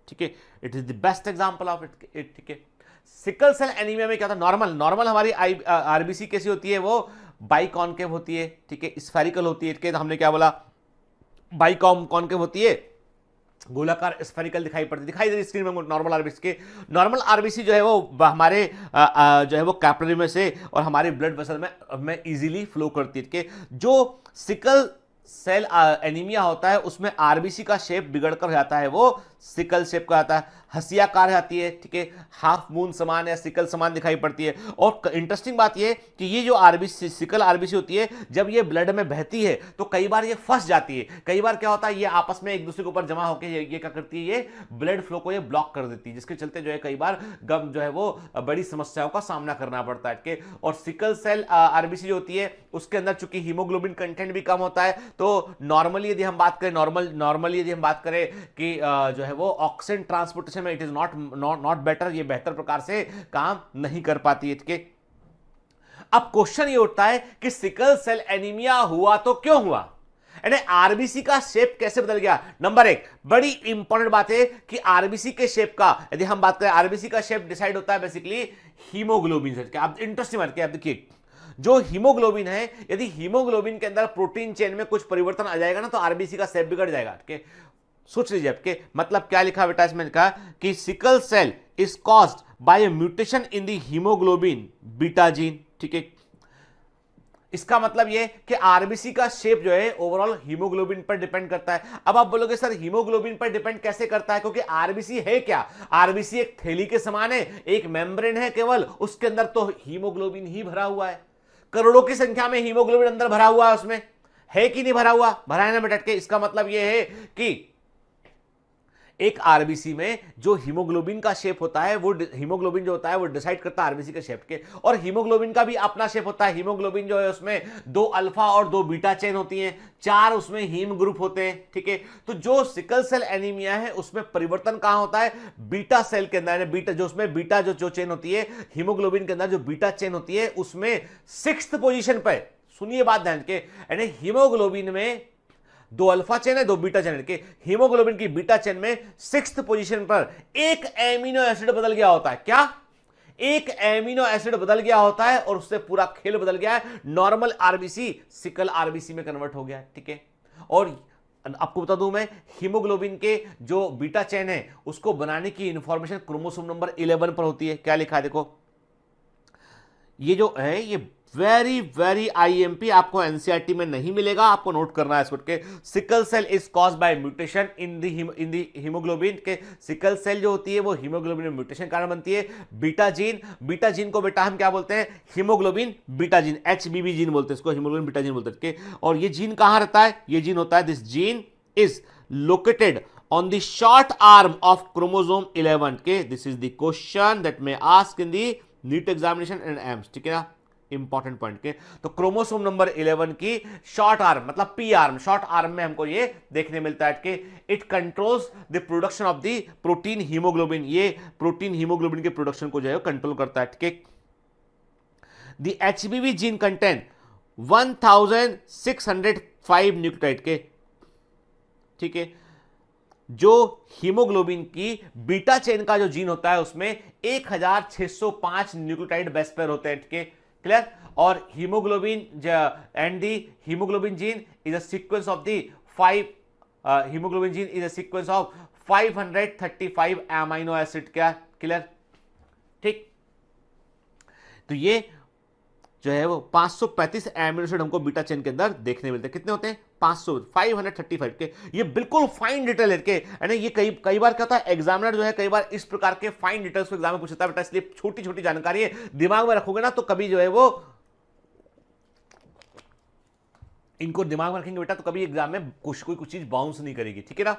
ठीक है, it is the best example of it, ठीक है। सिकल सेल एनीमिया में क्या होता है, नॉर्मल हमारी आरबीसी कैसी होती है, वो बाइकॉन्केव होती है, ठीक है, स्फेरिकल होती है, तो हमने क्या बोला, बाइकॉन्केव होती है, गोलाकार स्फेरिकल दिखाई दे रही स्क्रीन में नॉर्मल आरबीसी के। नॉर्मल आरबीसी जो है वो हमारे जो है वो कैपिलरी में से और हमारे ब्लड वेसल में इजीली फ्लो करती है, ठीक है। जो सिकल सेल एनीमिया होता है उसमें आरबीसी का शेप बिगड़कर जाता है, वो सिकल शेप का आता है, हंसियाकार जाती है, ठीक है, हाफ मून समान या सिकल समान दिखाई पड़ती है। और इंटरेस्टिंग बात ये कि ये जो आरबीसी सिकल आरबीसी होती है, जब ये ब्लड में बहती है तो कई बार ये फंस जाती है। कई बार क्या होता है, ये आपस में एक दूसरे के ऊपर जमा होकर ये क्या करती है, ये ब्लड फ्लो को ये ब्लॉक कर देती है, जिसके चलते जो है कई बार गम जो है वो बड़ी समस्याओं का सामना करना पड़ता है, ठीक है। और सिकल सेल आरबीसी जो होती है उसके अंदर चूंकि हीमोग्लोबिन कंटेंट भी कम होता है, तो नॉर्मली यदि हम बात करें कि जो है वो ऑक्सीजन ट्रांसपोर्टेशन में इट इज नॉट बेटर, ये बेहतर प्रकार से काम नहीं कर पाती है, ठीक है। अब क्वेश्चन ये उठता है कि सिकल सेल एनीमिया हुआ तो क्यों हुआ, यानी आरबीसी का शेप कैसे बदल गया। नंबर एक बड़ी इंपॉर्टेंट बात है कि आरबीसी के शेप का, यदि हम बात करें, आरबीसी का शेप डिसाइड होता है बेसिकली हीमोग्लोबिन से। अब इंटरेस्टिंग बात क्या, आप देखिए जो हीमोग्लोबिन है, यदि हीमोग्लोबिन के अंदर प्रोटीन चेन में कुछ परिवर्तन आ जाएगा ना तो आरबीसी का शेप बिगड़ जाएगा, ठीक है। सोच लीजिए आपके मतलब क्या लिखा बेटा इसमें, लिखा कि sickle cell is caused by a mutation in the haemoglobin beta gene, ठीक है। इसका मतलब ये कि आरबीसी का शेप जो है ओवरऑल हीमोग्लोबिन पर डिपेंड करता है। अब आप बोलोगे सर हीमोग्लोबिन पर डिपेंड कैसे करता है, क्योंकि आरबीसी है क्या, आरबीसी एक थैली के समान है, एक मेम्ब्रेन है केवल, उसके अंदर तो हीमोग्लोबिन ही भरा हुआ है, करोड़ों की संख्या में हीमोग्लोबिन अंदर भरा हुआ है, उसमें है कि नहीं भरा हुआ, भरा है ना बेटा के। इसका मतलब यह है कि एक आरबीसी में जो हीमोग्लोबिन का शेप होता है, वो हीमोग्लोबिन जो होता है वो डिसाइड करता है आरबीसी के शेप के, और हीमोग्लोबिन का भी अपना शेप होता है। हीमोग्लोबिन जो है उसमें 2 अल्फा और 2 बीटा चेन होती हैं, 4 उसमें हीम ग्रुप होते हैं, ठीक है। तो जो सिकल सेल एनीमिया है उसमें परिवर्तन कहां होता है, बीटा सेल के अंदर, बीटा जो उसमें बीटा जो चेन होती है हीमोग्लोबिन के अंदर, जो बीटा चेन होती है उसमें 6th पोजीशन पर, सुनिए बात ध्यान के, यानी हीमोग्लोबिन में 2 अल्फा चेन है, 2 बीटा चेन के, हीमोग्लोबिन की बीटा चेन में 6th पोजीशन पर एक एमिनो एसिड बदल गया होता है। क्या, एक एमिनो एसिड बदल गया होता है और उससे पूरा खेल बदल गया है, नॉर्मल आरबीसी सिकल आरबीसी में कन्वर्ट हो गया है, ठीक है। और आपको बता दूं मैं, हीमोग्लोबिन के जो बीटा चेन है उसको बनाने की इंफॉर्मेशन क्रोमोसोम नंबर 11 पर होती है। क्या लिखा है देखो, ये जो है ये वेरी वेरी आईएमपी, आपको एनसीईआरटी में नहीं मिलेगा, आपको नोट करना है इसको के। Sickle cell is caused by mutation in the haemoglobin के, सिकल सेल जो होती है वो हीमोग्लोबिन में म्यूटेशन कारण बनती है। बीटा जीन को बेटा हम क्या बोलते हैं, हीमोग्लोबिन बीटा जीन, एचबीबी जीन बोलते हैं इसको, हीमोग्लोबिन बीटा जीन बोलते हैं। और ये जीन कहां रहता है, ये जीन होता है, this gene is located on the short arm of chromosome 11 के, this is the question that may ask in the NEET examination and AIIMS, ठीक है ना, इंपॉर्टेंट पॉइंट के। तो क्रोमोसोम नंबर 11 की शॉर्ट आर्म मतलब पी आर्म, शॉर्ट आर्म में हमको ये देखने मिलता है कि it controls the production of the protein haemoglobin, ये प्रोटीन हीमोग्लोबिन के प्रोडक्शन को जो है कंट्रोल करता है, ठीक है। The HBV gene contain 1605 nucleotide के, ठीक है। जो हीमोग्लोबिन की बीटा चेन का जो जीन होता है उसमें 1605 न्यूक्लियोटाइड बेस पेयर होते हैं, ठीक है, क्लियर। और haemoglobin and the haemoglobin gene is a sequence of the 5 haemoglobin gene is a sequence of 535 amino acid, क्या क्लियर, ठीक। तो ये जो है वो 535 एमिनो एसिड हमको बीटा चेन के अंदर देखने मिलते हैं। कितने होते हैं, 535 के। ये बिल्कुल फाइन डिटेल है के, यानी ये कई बार क्या होता है, एग्जामिनर जो है कई बार इस प्रकार के फाइन डिटेल्स को एग्जाम में पूछता है बेटा, इसलिए छोटी छोटी जानकारी है, दिमाग में रखोगे ना तो कभी जो है वो इनको दिमाग में रखेंगे बेटा तो कभी एग्जाम में कुछ चीज बाउंस नहीं करेगी, ठीक है ना,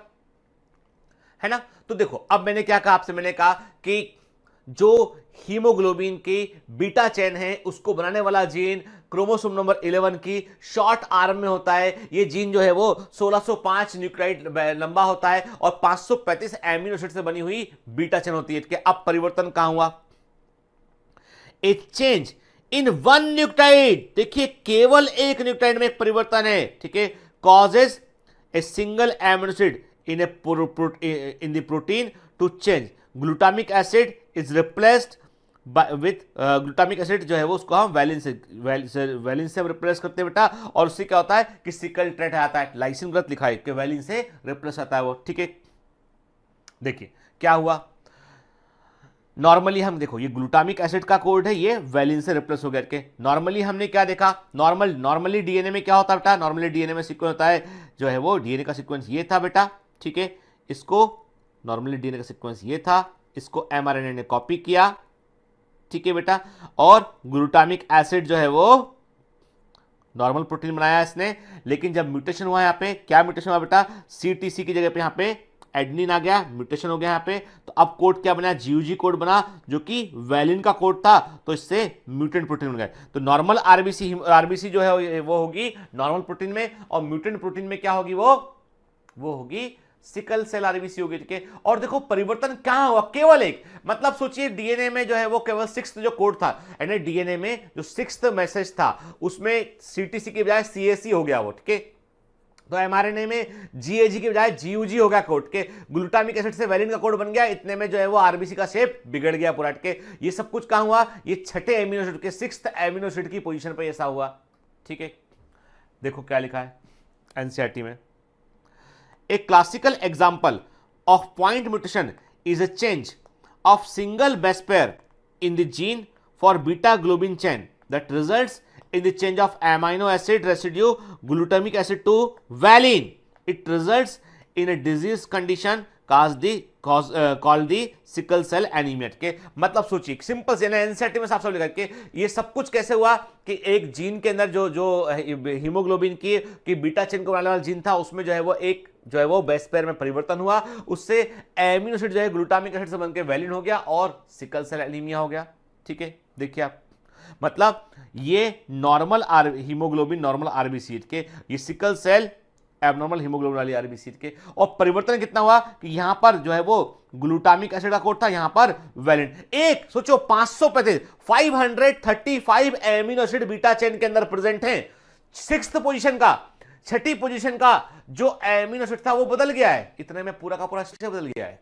है ना। तो देखो अब मैंने क्या कहा आपसे, मैंने कहा कि जो हीमोग्लोबिन की बीटा चेन है उसको बनाने वाला जीन क्रोमोसोम नंबर 11 की शॉर्ट आर्म में होता है। ये जीन जो है वो 1605 न्यूक्लियोटाइड लंबा होता है और 535 एमिनो एसिड से बनी हुई बीटा चेन होती है। कि अब परिवर्तन कहां हुआ, ए चेंज इन वन न्यूक्लियोटाइड, देखिए केवल एक न्यूक्लियोटाइड में एक परिवर्तन है, ठीक है, causes a single amino acid in the protein to change, glutamic acid is replaced with glutamic acid जो है वो उसको हम वैलिन से रिप्लेस करते हैं बेटा, और उससे क्या होता है कि सिकल ट्रेट आता है, लाइसिन गलत लिखा है कि वैलिन से रिप्लेस आता है वो, ठीक है। देखिए क्या हुआ, नॉर्मली हम देखो ये ग्लूटामिक एसिड का कोड है, ये वैलिन से रिप्लेस हो गया के। नॉर्मली हमने क्या देखा, नॉर्मली डीएनए में क्या होता है बेटा, नॉर्मली डीएनए में सीक्वेंस होता है जो है वो डीएनए का सीक्वेंस ये था बेटा, ठीक है, इसको नॉर्मली डीएनए का सीक्वेंस ये था, इसको एमआरएनए ने कॉपी किया, ठीक है बेटा, और ग्लूटामिक एसिड जो है वो नॉर्मल प्रोटीन बनाया इसने, लेकिन जब म्यूटेशन हुआ यहाँ पे, क्या म्यूटेशन हुआ बेटा, सीटीसी की जगह पे यहाँ पे एडनिन आ गया, म्यूटेशन हो गया यहाँ पे, तो अब कोड क्या बना, जीयूजी कोड बना जो कि वैलिन का कोड था, तो इससे म्यूटेंट प्रोटीन बन गया। तो नॉर्मल आरबीसी जो है वो होगी नॉर्मल प्रोटीन में, और म्यूटेंट प्रोटीन में क्या होगी, वो होगी सिकल सेल आरबीसी होगी, ठीक है। और देखो परिवर्तन क्या हुआ, केवल एक, मतलब सोचिए डीएनए में जो है वो केवल 6th जो कोड था, यानी डीएनए में जो 6th मैसेज था उसमें सीटीसी के बजाय सीएसी हो गया वो, ठीक है। तो एमआरएनए में जीएजी के बजाय जीयूजी हो गया कोड के, ग्लूटामिक एसिड से वैलिन का कोड बन गया, इतने में जो है वो आरबीसी का शेप बिगड़ गया पूरा, ठीक है। ये सब कुछ कहां हुआ, ये छठे एमिनो एसिड के 6th एमिनो एसिड की पोजीशन पे ऐसा हुआ, ठीक है। देखो क्या लिखा है एनसीईआरटी में, A classical example of point mutation is a change of single base pair in the gene for beta globin chain that results in the change of amino acid residue glutamic acid to valine. It results in a disease condition called the sickle cell anaemia के। मतलब सोचिए simple से NCERT में साफ लिखा कि ये सब कुछ कैसे हुआ कि एक जीन के अंदर जो हीमोग्लोबिन की बीटा चेन को बनाने वाला जीन था, उसमें जो है वो एक जो है वो बेस पेयर में परिवर्तन हुआ, उससे एमिनो एसिड जो है ग्लूटामिक एसिड से बनकर वैलिन हो गया और सिकल सेल एनीमिया हो गया, ठीक है। देखिए आप, मतलब ये नॉर्मल हीमोग्लोबिन नॉर्मल आरबीसी के, ये सिकल सेल एबनॉर्मल हीमोग्लोबिन वाली आरबीसी के, और परिवर्तन कितना हुआ कि यहां पर जो है वो ग्लूटामिक एसिड का कोड था, यहां पर वैलिन, एक सोचो 535 एमिनो एसिड बीटा चेन के अंदर प्रेजेंट हैं, 6th पोजीशन का, 6ठी पोजीशन का जो एमिनो एसिड था वो बदल गया है, इतने में पूरा का पूरा स्ट्रक्चर बदल गया है।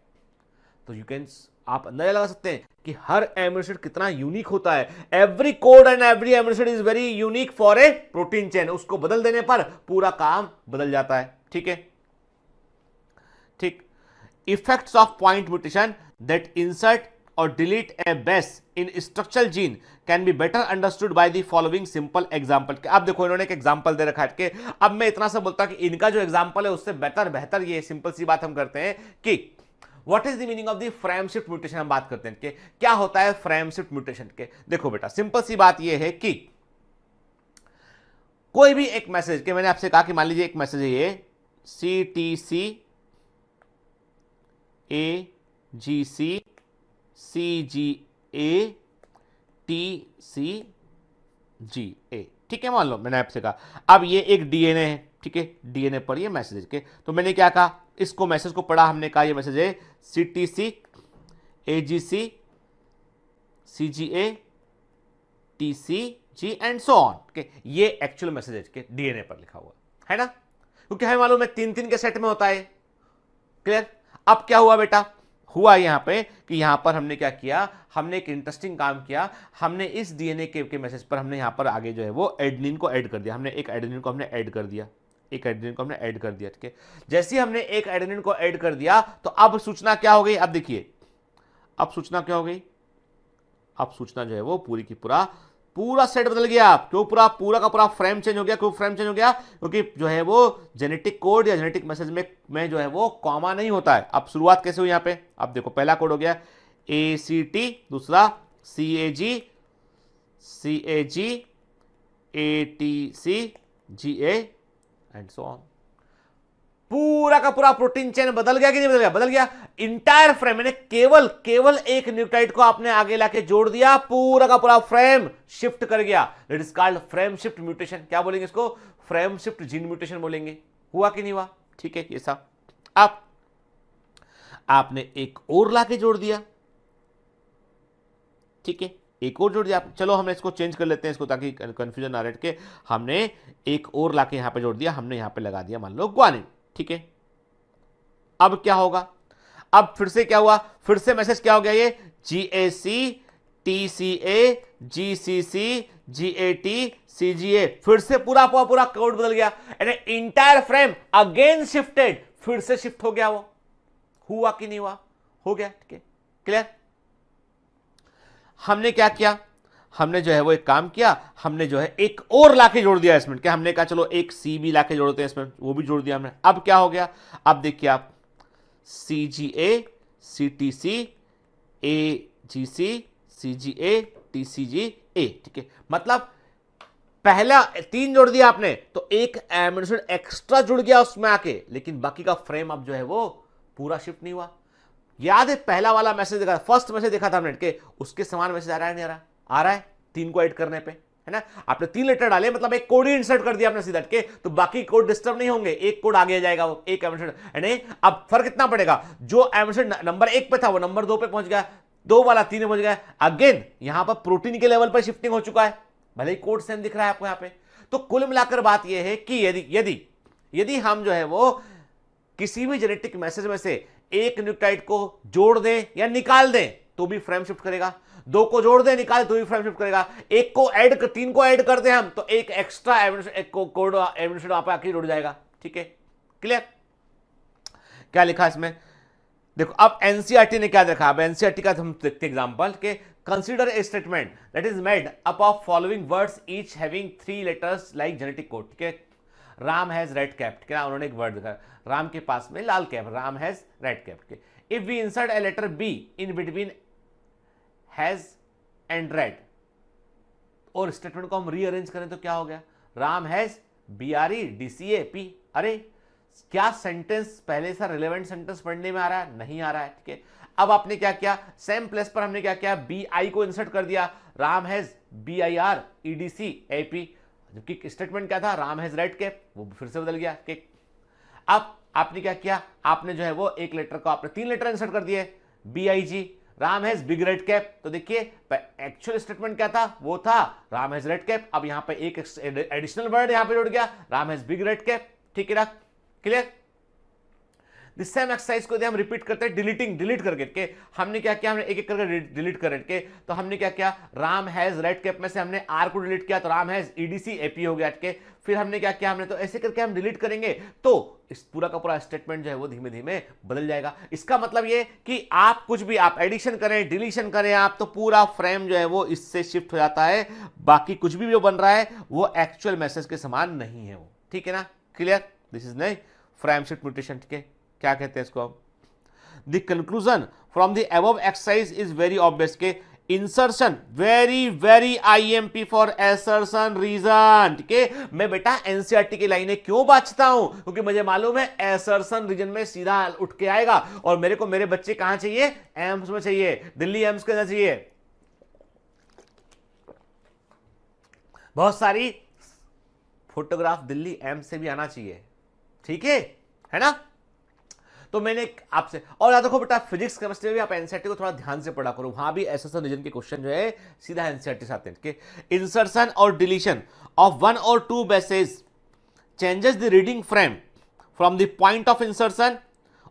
तो यू कैन, आप अंदाजा लगा सकते हैं कि हर एमिनो एसिड कितना यूनिक होता है, every code and every amino acid is very unique for a protein chain, उसको बदल देने पर पूरा काम बदल जाता है, ठीक है, ठीक। Effects of point mutation that insert और delete a base in structural gene can be better understood by the following simple example. अब देखो इन्होंने एक एग्जांपल दे रखा है कि अब मैं इतना सा बोलता हूं कि इनका जो एग्जांपल है उससे बेहतर ये सिंपल सी बात हम करते हैं कि what is the meaning of the frame shift mutation. हम बात करते हैं कि क्या होता है फ्रेम शिफ्ट म्यूटेशन के। देखो बेटा सिंपल सी बात यह है कि कोई भी एक मैसेज के, मैंने आपसे कहा कि मान लीजिए एक मैसेज है ये CTC AGC CGA TCGA, ठीक है, मान लो मैंने आपसे कहा अब ये एक डीएनए है, ठीक है, डीएनए पर ये मैसेज के, तो मैंने क्या कहा, इसको मैसेज को पढ़ा, हमने कहा ये मैसेज है CTC AGC CGA TCG and so on, ये एक्चुअल मैसेज के डीएनए पर लिखा हुआ है ना, क्योंकि हमें मालूम है 3-3 के सेट में होता है, क्लियर। अब क्या हुआ बेटा, हुआ यहां पे कि यहां पर हमने क्या किया, हमने एक इंटरेस्टिंग काम किया, हमने इस डीएनए के मैसेज पर हमने यहां पर आगे जो है वो एडेनिन को ऐड कर दिया, हमने एक एडेनिन को हमने ऐड कर दिया, एक एडेनिन को हमने ऐड कर दिया, ठीक है। जैसे ही हमने एक एडेनिन को ऐड कर दिया तो अब सूचना क्या हो गई, अब देखिए अब सूचना क्या हो गई, अब सूचना जो है वो पूरी की पूरा सेट बदल गया, क्यों पूरा का पूरा फ्रेम चेंज हो गया। क्यों फ्रेम चेंज हो गया, क्योंकि जो है वो जेनेटिक कोड या जेनेटिक मैसेज में जो है वो कॉमा नहीं होता है। अब शुरुआत कैसे हुई यहाँ पे, अब देखो पहला कोड हो गया ACT, दूसरा CAG ATC GA and so on. पूरा का पूरा प्रोटीन चेन बदल गया कि नहीं बदल गया, बदल गया। इंटायर फ्रेम मैंने केवल एक न्यूक्लियोटाइड को आपने आगे लाके जोड़ दिया, पूरा का पूरा फ्रेम शिफ्ट कर गया। It is called frame shift mutation. क्या बोलेंगे इसको, फ्रेम शिफ्ट जीन म्यूटेशन बोलेंगे। हुआ कि नहीं हुआ, ठीक है, ये सब। अब आपने एक और लाके जोड़ दिया, ठीक है, एक और जोड़ दिया। चलो हमने इसको चेंज कर लेते हैं इसको, ताकि कंफ्यूजन ना रहे के हमने एक और लाके यहां पे जोड़ दिया, हमने यहां पे लगा दिया मान लो ग्वानिन। ठीक है, अब क्या होगा, अब फिर से क्या हुआ, फिर से मैसेज क्या हो गया, ये GAC TCA GCC GAT CGA, फिर से पूरा पूरा कोड बदल गया, यानी इंटायर फ्रेम अगेन शिफ्टेड, फिर से शिफ्ट हो गया। वो हुआ कि नहीं हुआ, हो गया। ठीक है, क्लियर। हमने क्या किया, हमने जो है वो एक काम किया, हमने जो है एक और लाके जोड़ दिया इसमें, क्या हमने कहा चलो एक C भी लाके जोड़ते हैं इसमें, वो भी जोड़ दिया हमने। अब क्या हो गया, अब देखिए आप CGA CTC AGC CGA TCGA। ठीक है, मतलब पहला 3 जोड़ दिया आपने तो एक एमिनो एसिड एक्स्ट्रा जुड़ गया उसमें आके, लेकिन बाकी का फ्रेम अब जो है वो पूरा शिफ्ट नहीं हुआ। याद है पहला वाला मैसेज देखा, फर्स्ट मैसेज देखा था हमने के, उसके समान मैसेज आ रहा है नहीं आ रहा, आ रहा है 3 को ऐड करने पे, है ना। आपने 3 लेटर डाले, मतलब एक कोड ही इंसर्ट कर दिया आपने सीधा के, तो बाकी कोड डिस्टर्ब नहीं होंगे, एक कोड आगे जाएगा, वो एक एमिनो एसिड। यानी अब फर्क कितना पड़ेगा, जो एमिनो एसिड नंबर 1 पे था वो नंबर 2 पे पहुंच गया, 2 वाला 3 में पहुंच गया। अगेन यहां पर प्रोटीन के लेवल पर शिफ्टिंग हो चुका है, भले ही कोड सेम दिख रहा है आपको यहां पे। तो कुल मिलाकर बात यह है कि यदि हम जो है वो किसी भी जेनेटिक मैसेज में से एक न्यूक्लियोटाइड को जोड़ दें या निकाल दें तो भी फ्रेम शिफ्ट करेगा, 2 को जोड़ दें निकाल तो भी फ्रेम शिफ्ट करेगा, 1 को ऐड कर 3 को ऐड कर दें हम तो एक एक्स्ट्रा कोड एमिनो एसिड वहां पे आके जुड़ जाएगा। ठीक है, क्लियर। क्या लिखा इसमें देखो, अब एनसीईआरटी ने क्या देखा, अब एनसीईआरटी का हम देखते एग्जांपल के, consider a statement that is made up of following words each having 3 letters like genetic code. ठीक है, राम हैज रेड कैप, ठीक है, उन्होंने एक वर्ड दिखा, राम के पास में लाल cap, Ram has red cap. ठीक है, if we insert a letter B in between has and red, और स्टेटमेंट को हम रीअरेंज करें तो क्या हो गया, Ram has BRE DCA P। अरे क्या सेंटेंस पहले से रिलेवेंट सेंटेंस पढ़ने में आ रहा है, नहीं आ रहा है। ठीक है, अब आपने क्या किया, सेम प्लेस पर हमने क्या किया, BI को इंसर्ट कर दिया, Ram has BIR EDC AP, जबकि स्टेटमेंट क्या था, राम हैज रेड कैप, वो फिर से बदल गया। ठीक, अब आपने क्या किया, आपने जो है वो एक लेटर को आपने 3 लेटर इंसर्ट कर दिए, BIG, Ram has big red cap. तो देखिए एक्चुअल स्टेटमेंट क्या था, वो था राम हैज रेड कैप, अब यहां पे एक एडिशनल वर्ड यहां पे जुड़ गया, Ram has big red cap. ठीक है ना, क्लियर। दिस सेम एक्सरसाइज को हम रिपीट करते हैं डिलीट करके, हमने क्या किया, हमने एक एक करके डिलीट करके, तो हमने क्या किया, राम हैज रेड कैप में से हमने R को डिलीट किया तो राम हैज EDC AP हो गया। फिर हमने क्या किया, हमने तो ऐसे करके हम डिलीट करेंगे तो इस पूरा का पूरा स्टेटमेंट जो है वो धीमे धीमे बदल जाएगा। इसका मतलब ये कि आप कुछ भी आप एडिशन करें डिलीशन करें आप, तो पूरा फ्रेम जो है वो इससे शिफ्ट हो जाता है, बाकी कुछ भी जो बन रहा है वो एक्चुअल मैसेज के समान नहीं है वो। ठीक है ना, क्लियर। दिस इज नहीं फ्रेम शिफ्ट म्यूटेशन। ठीक है, क्या कहते हैं इसको, the conclusion from the above exercise is very obvious के insertion very IMP for assertion reason. ठीक है, मैं बेटा एनसीईआरटी की लाइनें क्यों बांटता हूं, क्योंकि मुझे मालूम है एसर्शन रीजन में सीधा उठ के आएगा, और मेरे को मेरे बच्चे कहां चाहिए, एम्स में चाहिए, दिल्ली एम्स के अंदर चाहिए। बहुत सारी फोटोग्राफ दिल्ली एम्स से भी आना चाहिए। ठीक है ना। तो मैंने आपसे, और याद रखो बेटा फिजिक्स केमिस्ट्री में भी आप एनसीईआरटी को थोड़ा ध्यान से पढ़ा करो, वहां भी एसर्शन रीजन के क्वेश्चन जो है सीधा एनसीईआरटी से आते हैं। ठीक है, इंसर्शन और deletion of 1 or 2 bases changes the reading frame from the point of insertion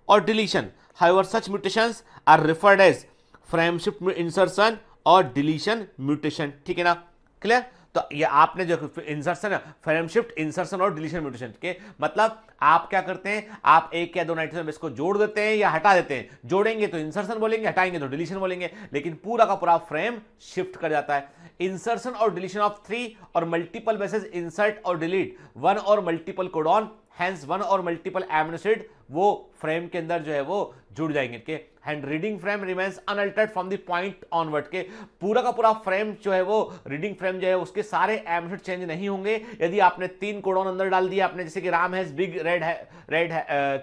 और deletion, however such mutations are referred as frame shift insertion और डिलीशन म्यूटेशन। ठीक है ना, क्लियर। तो ये आपने जो इंसर्शन फ्रेम शिफ्ट इंसर्शन और डिलीशन म्यूटेशन के मतलब आप क्या करते हैं, आप एक या 2 नाइट्रोजन बेस को जोड़ देते हैं या हटा देते हैं, जोड़ेंगे तो इंसर्शन बोलेंगे, हटाएंगे तो डिलीशन बोलेंगे, लेकिन पूरा का पूरा फ्रेम शिफ्ट कर जाता है। इंसर्शन और डिलीशन ऑफ 3 और मल्टीपल बेसेस इंसर्ट और डिलीट 1 और मल्टीपल कोडॉन, हैंस 1 और मल्टीपल एमिनो एसिड वो फ्रेम के अंदर जो है वो जुड़ जाएंगे के, and reading frame remains unaltered from the point onward के, पूरा का पूरा फ्रेम जो है वो रीडिंग फ्रेम जो है उसके सारे एमिनो एसिड चेंज नहीं होंगे। यदि आपने 3 कोडॉन अंदर डाल दिया आपने, जैसे कि Ram has big red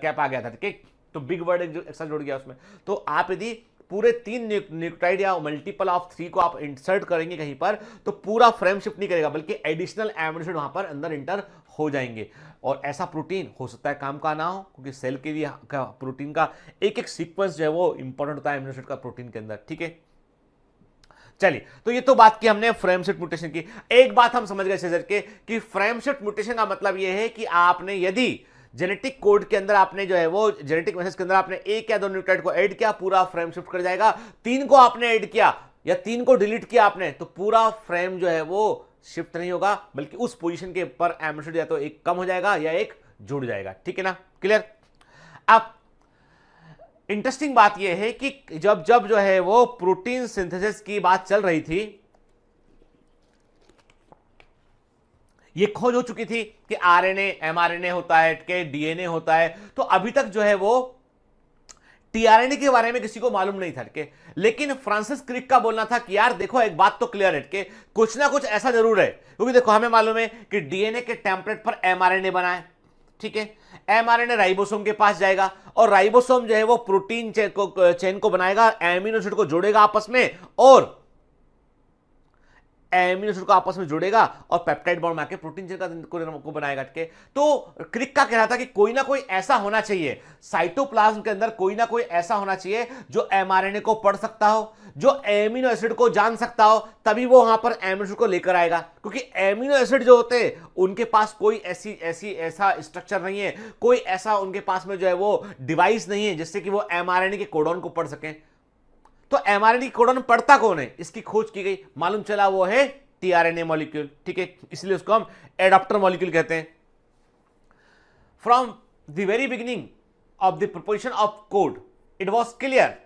cap आ गया था, ठीक है, तो बिग वर्ड एक्स्ट्रा जुड़ गया उसमें, तो आप यदि पूरे 3 न्यूक्लियोटाइड या मल्टीपल ऑफ 3 को आप इंसर्ट करेंगे कहीं पर, तो पूरा फ्रेम शिफ्ट नहीं करेगा, बल्कि एडिशनल एमिनो एसिड वहां पर अंदर इंटर हो जाएंगे। और ऐसा प्रोटीन हो सकता है काम का ना हो, क्योंकि सेल के लिए प्रोटीन का एक एक सीक्वेंस जो है वो इंपॉर्टेंट होता है एमिनो एसिड का प्रोटीन के अंदर। ठीक है, चलिए, तो ये तो बात की हमने फ्रेम शिफ्ट म्यूटेशन की। एक बात हम समझ गए सर के कि फ्रेम शिफ्ट म्यूटेशन का मतलब ये है कि आपने यदि जेनेटिक कोड के अंदर आपने जो है वो जेनेटिक मैसेज के अंदर आपने एक या दो न्यूक्लियोटाइड को ऐड किया, पूरा फ्रेम शिफ्ट कर जाएगा। 3 को आपने ऐड किया या 3 को डिलीट किया आपने, तो पूरा फ्रेम जो है वो शिफ्ट नहीं होगा, बल्कि उस पोजीशन के ऊपर एमिनो एसिड या तो एक कम हो जाएगा या एक जुड़ जाएगा। ठीक है ना, क्लियर। अब इंटरेस्टिंग बात यह है कि जब जब जो है वो प्रोटीन सिंथेसिस की बात चल रही थी, ये खोज हो चुकी थी कि आरएनए एमआरएनए होता है, के डीएनए होता है, तो अभी तक जो है वो टीआरएनए के बारे में किसी को मालूम नहीं था के। लेकिन फ्रांसिस क्रिक का बोलना था कि यार देखो एक बात तो क्लियर है कि कुछ ना कुछ ऐसा जरूर है, क्योंकि देखो हमें मालूम है कि डीएनए के टेम्पलेट पर एमआरएनए बना है, ठीक है। एमआरएनए राइबोसोम के पास जाएगा और राइबोसोम जो है वो प्रोटीन चेन को बनाएगा, एमिनो एसिड को जोड़ेगा आपस में और एमिनो एसिड को आपस में जोड़ेगा और पेप्टाइड बॉन्ड मार के प्रोटीन चेन को बनाएगा। तो क्रिक का कहना था कि कोई ना कोई ऐसा होना चाहिए साइटोप्लाज्म के अंदर, कोई ना कोई ऐसा होना चाहिए जो एमआरएनए को पढ़ सकता हो, जो एमिनो एसिड को जान सकता हो, तभी वो वहां पर एमिनो एसिड को लेकर आएगा। क्योंकि एमिनो एसिड जो होते हैं उनके पास कोई ऐसा स्ट्रक्चर नहीं है, कोई ऐसा उनके पास में जो है वो डिवाइस नहीं है जिससे कि वो एमआरएनए के कोडॉन को पढ़ सकें। तो एमआरएनए की कोडॉन पढ़ता कौन है, इसकी खोज की गई, मालूम चला वो है टीआरएनए मॉलिक्यूल, ठीक है। इसलिए उसको हम एडाप्टर मॉलिक्यूल कहते हैं। From the very beginning of the proposition of code, it was clear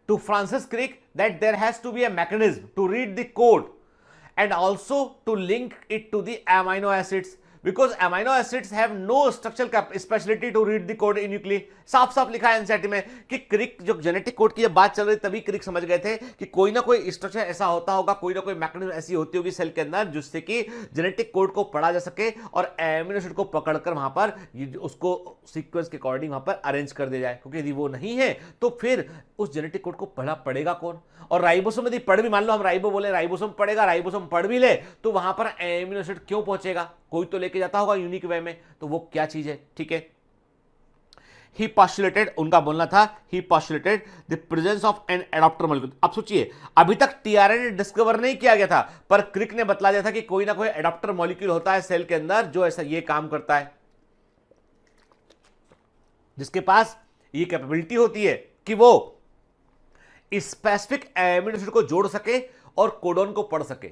to Francis Crick that there has to be a mechanism to read the code and also to link it to the amino acids, because amino acids have no structural speciality to read the code uniquely। साफ साफ लिखा है NCERT में कि क्रिक जो genetic code की जब बात चल रही तभी क्रिक समझ गए थे कि कोई ना कोई स्ट्रक्चर ऐसा होता होगा, कोई ना कोई मैकेनिज्म ऐसी होती होगी सेल के अंदर जिससे कि जेनेटिक कोड को पढ़ा जा सके और एमिनो एसिड को पकड़कर वहां पर उसको सीक्वेंस के अकॉर्डिंग वहां पर अरेंज कर दिया जाए। क्योंकि यदि वो नहीं है तो फिर उस जेनेटिक कोड को पढ़ेगा कौन। और राइबोसोम यदि पढ़ भी, मान लो हम राइबोसोम पढ़ेगा, राइबोसोम पढ़ भी ले तो वहां पर एमिनो एसिड क्यों पहुंचेगा, कोई तो लेके जाता होगा यूनिक वे में, तो वो क्या चीज है, ठीक है। He postulated, उनका बोलना था, he postulated the presence of an adapter molecule। अब सोचिए अभी तक टीआरएनए डिस्कवर नहीं किया गया था, पर क्रिक ने बतला दिया था कि कोई ना कोई एडाप्टर मॉलिक्यूल होता है सेल के अंदर जो ऐसा ये काम करता है, जिसके पास ये कैपेबिलिटी होती है कि वो स्पेसिफिक एमिनो एसिड को जोड़ सके और कोडॉन को पढ़ सके।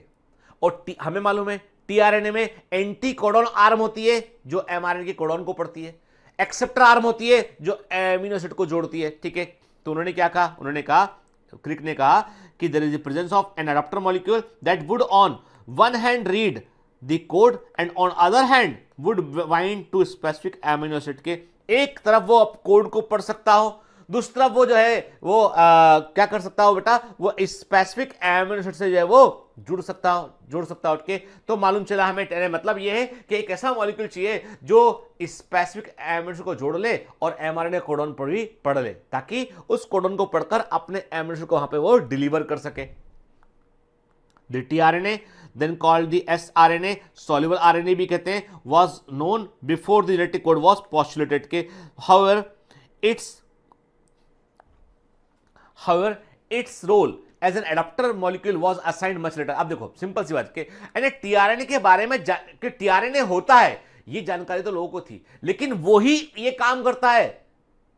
और हमें मालूम है टीआरएनए में एंटी कोडॉन आर्म होती है जो एमआरएनए के कोडॉन को पढ़ती है, एक्सेप्टर आर्म होती है जो एमिनो एसिड को जोड़ती है, ठीक है। तो उन्होंने क्या कहा, उन्होंने कहा, क्रिक ने कहा कि there is the presence of an adapter molecule that would on one hand read the code and on other hand would bind to specific amino acid. के एक तरफ वो कोड को पढ़ सकता हो, दूसरी तरफ वो जो है वो क्या कर सकता हो बेटा, वो स्पेसिफिक एमिनो एसिड से जो है वो जोड़ सकता हो के। तो मालूम चला हमें, मतलब ये है कि एक ऐसा मॉलिक्यूल चाहिए जो स्पेसिफिक एमिनो एसिड को जोड़ ले और एमआरएनए कोडॉन पर भी पढ़ ले, ताकि उस कोडॉन को पढ़कर अपने एमिनो एसिड को वहां पे वो डिलीवर कर सके। The tRNA then called the sRNA, soluble RNA भी कहते हैं, was known before the genetic code was postulated के। however its role as an adapter molecule was assigned much later। अब देखो सिंपल सी बात के टीआरएनए के बारे में कि टीआरएनए होता है ये जानकारी तो लोगों को थी, लेकिन वही ये काम करता है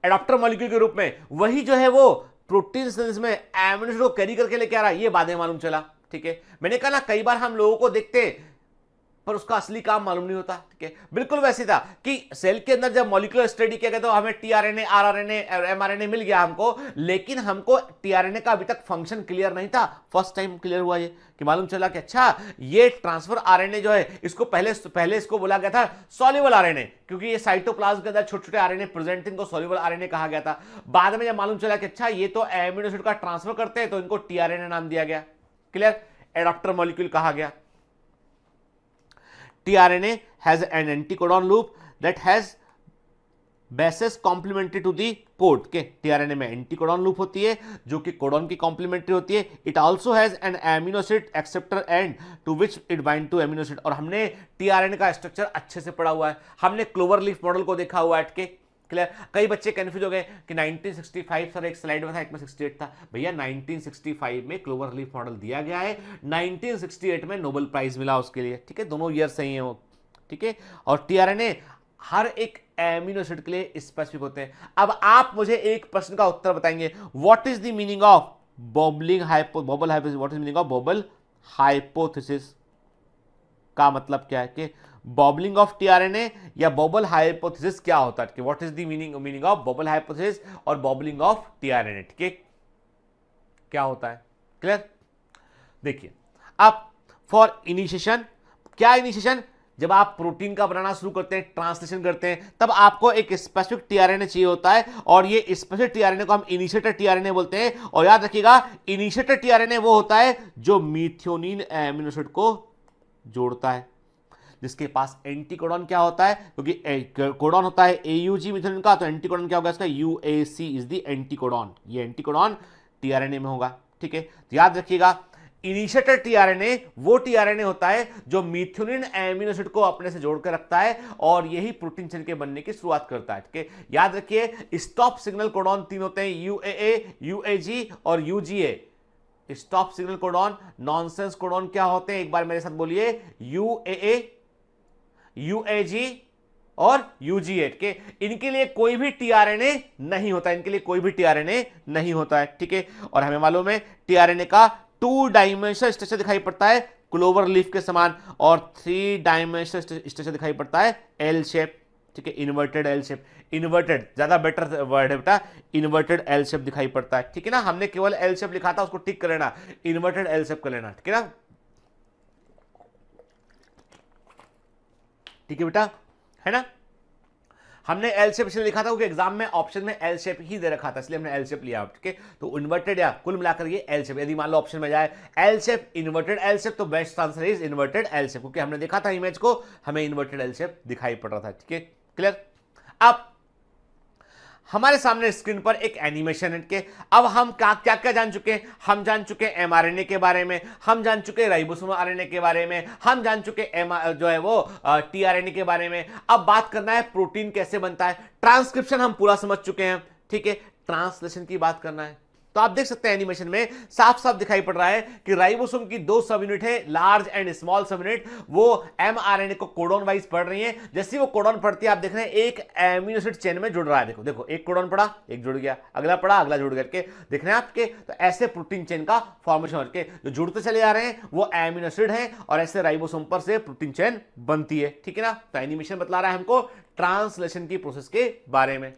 एडाप्टर मॉलिक्यूल के रूप में, वही जो है वो प्रोटीन सिंथेसिस में एमिनो एसिड को कैरी करके लेके आ रहा है, ये बातें मालूम चला, ठीक है। मैंने कहा ना कई बार हम लोगों को देखते हैं पर उसका असली काम मालूम नहीं होता, ठीक है। बिल्कुल वैसे था कि सेल के अंदर जब मॉलिक्यूलर स्टडी किया गया तो हमें टीआरएनए, आरआरएनए, एमआरएनए मिल गया हमको, लेकिन हमको टीआरएनए का अभी तक फंक्शन क्लियर नहीं था। फर्स्ट टाइम क्लियर हुआ ये कि मालूम चला कि अच्छा ये ट्रांसफर आरएनए जो है इसको पहले इसको बोला गया था सॉल्युबल आरएनए, क्योंकि ये साइटोप्लाज्म के अंदर छोटे छोटे आरएनए प्रेजेंट थे, इनको सॉल्युबल आरएनए कहा गया था। बाद में जब मालूम चला कि अच्छा ये तो एमिनो एसिड का ट्रांसफर करते हैं तो इनको टीआरएनए नाम दिया गया, क्लियर, एडाप्टर मॉलिक्यूल कहा गया। tRNA has an anticodon loop that has bases complementary to the code के। tRNA में anticodon loop होती है जो कि कोडॉन की कॉम्प्लीमेंट्री होती है। It also has an amino acid acceptor end to which it bind to amino acid। और हमने tRNA का स्ट्रक्चर अच्छे से पढ़ा हुआ है, हमने क्लोवर लीफ मॉडल को देखा हुआ है के, क्लियर? कई बच्चे कंफ्यूज हो गए कि 1965 सर एक स्लाइड में था, एक में 68 था। भैया 1965 में क्लोवर लीफ मॉडल दिया गया है, 1968 में नोबेल प्राइज मिला उसके लिए, ठीक है, दोनों ईयर सही है वो, ठीक है। और टीआरएनए हर एक एमिनो एसिड के लिए स्पेसिफिक होते हैं। अब आप मुझे एक प्रश्न का उत्तर बताएंगे, what is the meaning of बॉबल hypothesis? What is meaning of बॉबल hypothesis का मतलब क्या है कि बॉबलिंग ऑफ टीआरएनए या बॉबल हाइपोथेसिस क्या होता है? What is the meaning of बॉबल hypothesis और बॉबलिंग ऑफ टीआरएनए, ठीक है, क्या होता है? क्लियर? देखिए, अब फॉर इनिशिएशन, क्या इनिशिएशन? जब आप प्रोटीन का बनाना शुरू करते हैं, ट्रांसलेशन करते हैं, तब आपको एक स्पेसिफिक टीआरएनए चाहिए होता है, और ये स्पेसिफिक टीआरएनए को हम इनिशिएटर टीआरएनए बोलते हैं। और याद रखिएगा, इनिशिएटर टीआरएनए वो होता है जो मीथियोनिन एमिनो एसिड को जोड़ता है, जिसके पास एंटीकोडॉन क्या होता है, क्योंकि कोडॉन होता है AUG मिथाइलिन का, तो एंटीकोडॉन क्या होगा इसका? UAC is the anticodon. ये एंटीकोडॉन टीआरएनए में होगा, ठीक है। तो याद रखिएगा, इनिशिएटर टीआरएनए वो टीआरएनए होता है जो मिथाइलिन एमिनो एसिड को अपने से जोड़ कर रखता है और यही प्रोटीन चेन के बनने की शुरुआत करता है, ठीक है। याद रखिए, स्टॉप सिग्नल कोडॉन 3 होते हैं, UAA, UAG और UGA। Stop signal codon, nonsense codon क्या होते हैं? एक बार मेरे साथ बोलिए, UAA, UAG और UGA के। इनके लिए कोई भी टीआरएनए नहीं होता, इनके लिए कोई भी टीआरएनए नहीं होता है, ठीक है। और हमें मालूम है टीआरएनए का 2 डायमेंशनल स्ट्रक्चर दिखाई पड़ता है क्लोवर लीफ के समान, और 3 डायमेंशनल स्ट्रक्चर दिखाई पड़ता है एल शेप, ठीक है, इन्वर्टेड एल शेप। इन्वर्टेड ज्यादा बेटर वर्ड है बेटा, इन्वर्टेड एल शेप दिखाई पड़ता है, ठीक है ना। हमने केवल एल शेप लिखा था, उसको टिक कर लेना, इन्वर्टेड एल शेप कर लेना, ठीक है ना, ठीक है बेटा, है ना। हमने एल शेप इसलिए लिखा था क्योंकि एग्जाम में ऑप्शन में एल शेप ही दे रखा था, इसलिए हमने एल शेप लिया, ठीक है। तो इन्वर्टेड या कुल मिलाकर ये एल शेप, यदि मान लो ऑप्शन में जाए L shape, inverted L shape, तो best answer is inverted L shape, क्योंकि हमने देखा था इमेज को, हमें इन्वर्टेड एल शेप दिखाई पड़ रहा था, ठीक है, क्लियर। अब हमारे सामने स्क्रीन पर एक एनिमेशन है के। अब हम क्या क्या जान चुके हैं? हम जान चुके हैं एमआरएनए के बारे में, हम जान चुके हैं राइबोसोमल आरएनए के बारे में, हम जान चुके जो है वो टीआरएनए के बारे में। अब बात करना है प्रोटीन कैसे बनता है। ट्रांसक्रिप्शन हम पूरा समझ चुके हैं, ठीक है, ट्रांसलेशन की बात करना है। तो आप देख सकते हैं एनिमेशन में साफ साफ दिखाई पड़ रहा है कि राइबोसोम की 2 सब यूनिट है, लार्ज एंड स्मॉल सब यूनिट, वो एमआरएनए को कोडॉन वाइज पढ़ रही है। जैसे वो कोडॉन पढ़ती है, आप देख रहे हैं एक एमिनो एसिड चेन में जुड़ रहा है। देखो देखो, एक कोडॉन पड़ा, एक जुड़ गया, अगला पड़ा, अगला जुड़ गया, देख रहे हैं आपके। तो ऐसे प्रोटीन चेन का फॉर्मेशन होकर जो जुड़ते चले जा रहे हैं वो एमिनो एसिड है, और ऐसे राइबोसोम पर से प्रोटीन चेन बनती है, ठीक है ना। तो एनिमेशन बतला रहा है हमको ट्रांसलेशन की प्रोसेस के बारे में,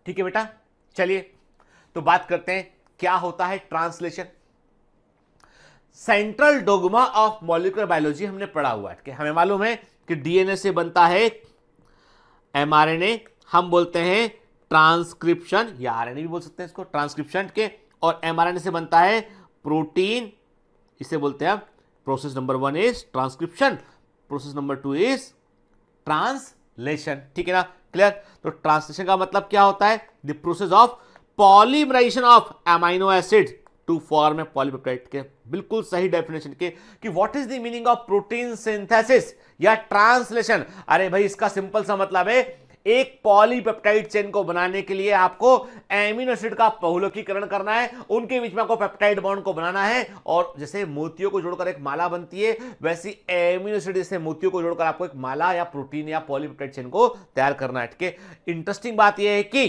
ठीक है बेटा। चलिए तो बात करते हैं क्या होता है translation. Central dogma of molecular biology हमने पढ़ा हुआ है कि हमें मालूम है कि डीएनए से बनता है एमआरएनए, हम बोलते हैं ट्रांसक्रिप्शन, या आरएनए भी बोल सकते हैं इसको, ट्रांसक्रिप्शन के। और एमआरएनए से बनता है प्रोटीन, इसे बोलते हैं process number 1 is transcription, process number 2 is translation, ठीक है ना, क्लियर। तो ट्रांसलेशन का मतलब क्या होता है? The process of polymerization of amino acid to form a polypeptide के। बिल्कुल सही डेफिनेशन के कि what is the meaning of protein synthesis या ट्रांसलेशन। अरे भाई, इसका सिंपल सा मतलब है एक पॉलीपेप्टाइड चेन को बनाने के लिए आपको एमिनो एसिड का बहुलकीकरण करना है, उनके बीच में आपको पेप्टाइड बॉन्ड को बनाना है, और जैसे मोतियों को जोड़कर एक माला बनती है, वैसी एमिनो एसिड जैसे मोतियों को जोड़कर आपको एक माला या प्रोटीन या पॉलीपेप्टाइड चेन को तैयार करना है, ठीक है। इंटरेस्टिंग बात यह है कि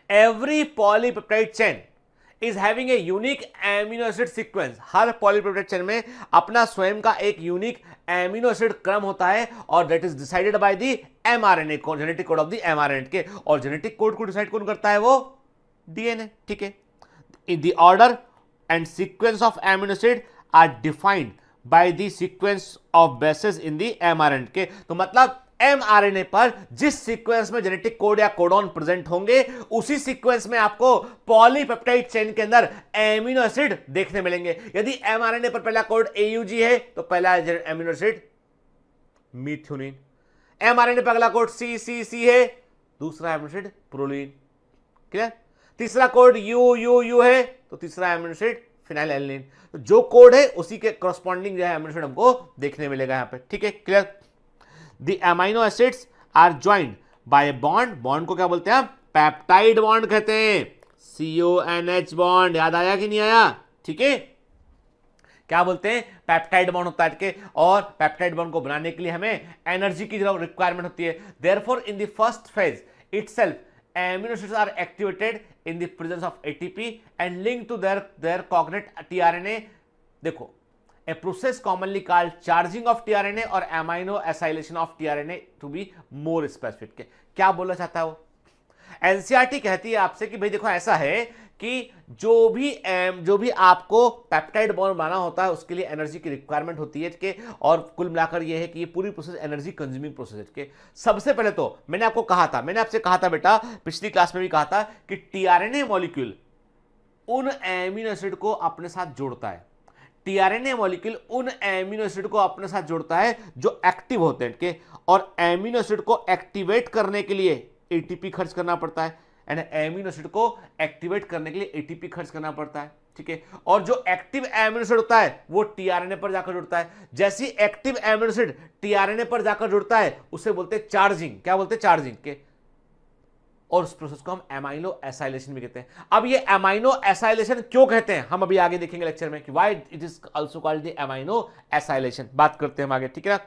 every polypeptide chain is having a unique amino acid sequence। Her polypeptide chain में अपना स्वयं का एक यूनिक एमिनो एसिड क्रम होता है, और that is decided by the mRNA, genetic code of the mRNA के। और जेनेटिक कोड को डिसाइड कौन करता है? वो डीएनए, ठीक है। In the order and sequence of amino acid are defined by the sequence of bases in the mRNA के। तो मतलब एमआरएनए पर जिस सीक्वेंस में जेनेटिक कोड या कोडॉन प्रेजेंट होंगे, उसी सीक्वेंस में आपको पॉलीपेप्टाइड चेन के अंदर एमिनो एसिड देखने मिलेंगे। यदि एमआरएनए पर पहला कोड AUG है तो पहला एमिनो एसिड मीथ्योनिन, एमआरएनए पर अगला कोड CCC है, दूसरा एमिनो एसिड प्रोलीन, क्लियर। तीसरा कोड UUU है तो तीसरा एमिनो एसिड फिनाइलएलनिन। तो जो कोड है उसी के करस्पॉन्डिंग जो है एमिनो एसिड हमको देखने मिलेगा यहां पे, ठीक है, clear. The amino acids are joined by bond, bond को क्या बोलते हैं हम? पेप्टाइड बॉन्ड कहते हैं, CONH बॉन्ड, याद आया कि नहीं आया? ठीक है, क्या बोलते हैं? पेप्टाइड बॉन्ड होता है, ठीक है, और पेप्टाइड बॉन्ड को बनाने के लिए हमें एनर्जी की जरूरत रिक्वायरमेंट होती है। Therefore in the first phase itself amino acids are activated in the presence of ATP and linked to their cognate tRNA. देखो, a process commonly called charging of tRNA or amino acylation of tRNA to be more specific। क्या बोलना चाहता है वो? NCERT कहती है आपसे कि भाई देखो ऐसा है कि जो भी आपको पेप्टाइड बॉन्ड बनाना होता है उसके लिए एनर्जी की रिक्वायरमेंट होती है कि, और कुल मिलाकर ये है कि ये पूरी प्रोसेस एनर्जी कंज्यूमिंग प्रोसेस है कि सबसे पहले तो मैंने आपसे कहा था बेटा, पिछली क्लास में भी कहा था कि टीआरएनए मॉलिक्यूल उन एमिनो एसिड को अपने साथ जोड़ता है, टीआरएनए मॉलिक्यूल उन एमिनो एसिड को अपने साथ जोड़ता है जो एक्टिव होते हैं के, और एमिनो एसिड को एक्टिवेट करने के लिए एटीपी खर्च करना पड़ता है, एंड एमिनो एसिड को एक्टिवेट करने के लिए एटीपी खर्च करना पड़ता है, ठीक है। और जो एक्टिव एमिनो एसिड होता है वो टीआरएनए पर जाकर जुड़ता है। जैसे एक्टिव एमिनो एसिड टीआरएनए पर जाकर जुड़ता है उसे बोलते हैं चार्जिंग। क्या बोलते हैं? चार्जिंग के। और उस प्रोसेस को हम एमाइनो एसाइलेशन भी कहते हैं। अब ये एमाइनो एसाइलेशन क्यों कहते हैं हम अभी आगे देखेंगे लेक्चर में कि why it is also called the amino acylation, बात करते हैं हम आगे, ठीक है ना।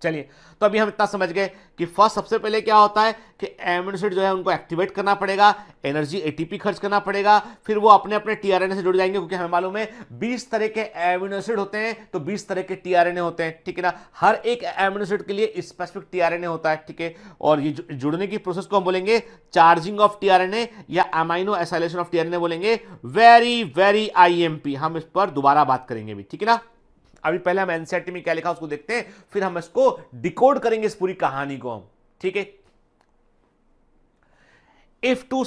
चलिए, तो अभी हम इतना समझ गए कि फर्स्ट सबसे पहले क्या होता है कि एमिनो एसिड जो है उनको एक्टिवेट करना पड़ेगा, एनर्जी एटीपी खर्च करना पड़ेगा, फिर वो अपने अपने टीआरएनए से जुड़ जाएंगे, क्योंकि हमें मालूम है 20 तरह के एमिनो एसिड होते हैं तो 20 तरह के टीआरएनए होते हैं, ठीक है ना। हर एक एमिनो एसिड के लिए स्पेसिफिक टीआरएनए होता है, ठीक है। और ये जुड़ने की प्रोसेस को हम बोलेंगे चार्जिंग ऑफ टीआरएनए या अमाइनो एसाइलेशन ऑफ टीआरएनए बोलेंगे। वेरी वेरी आईएमपी, हम इस पर दोबारा बात करेंगे भी, ठीक है ना। अभी पहले हम एनसीईआरटी में क्या लिखा उसको देखते हैं, फिर हम इसको डिकोड करेंगे इस पूरी कहानी को हम, ठीक है। If two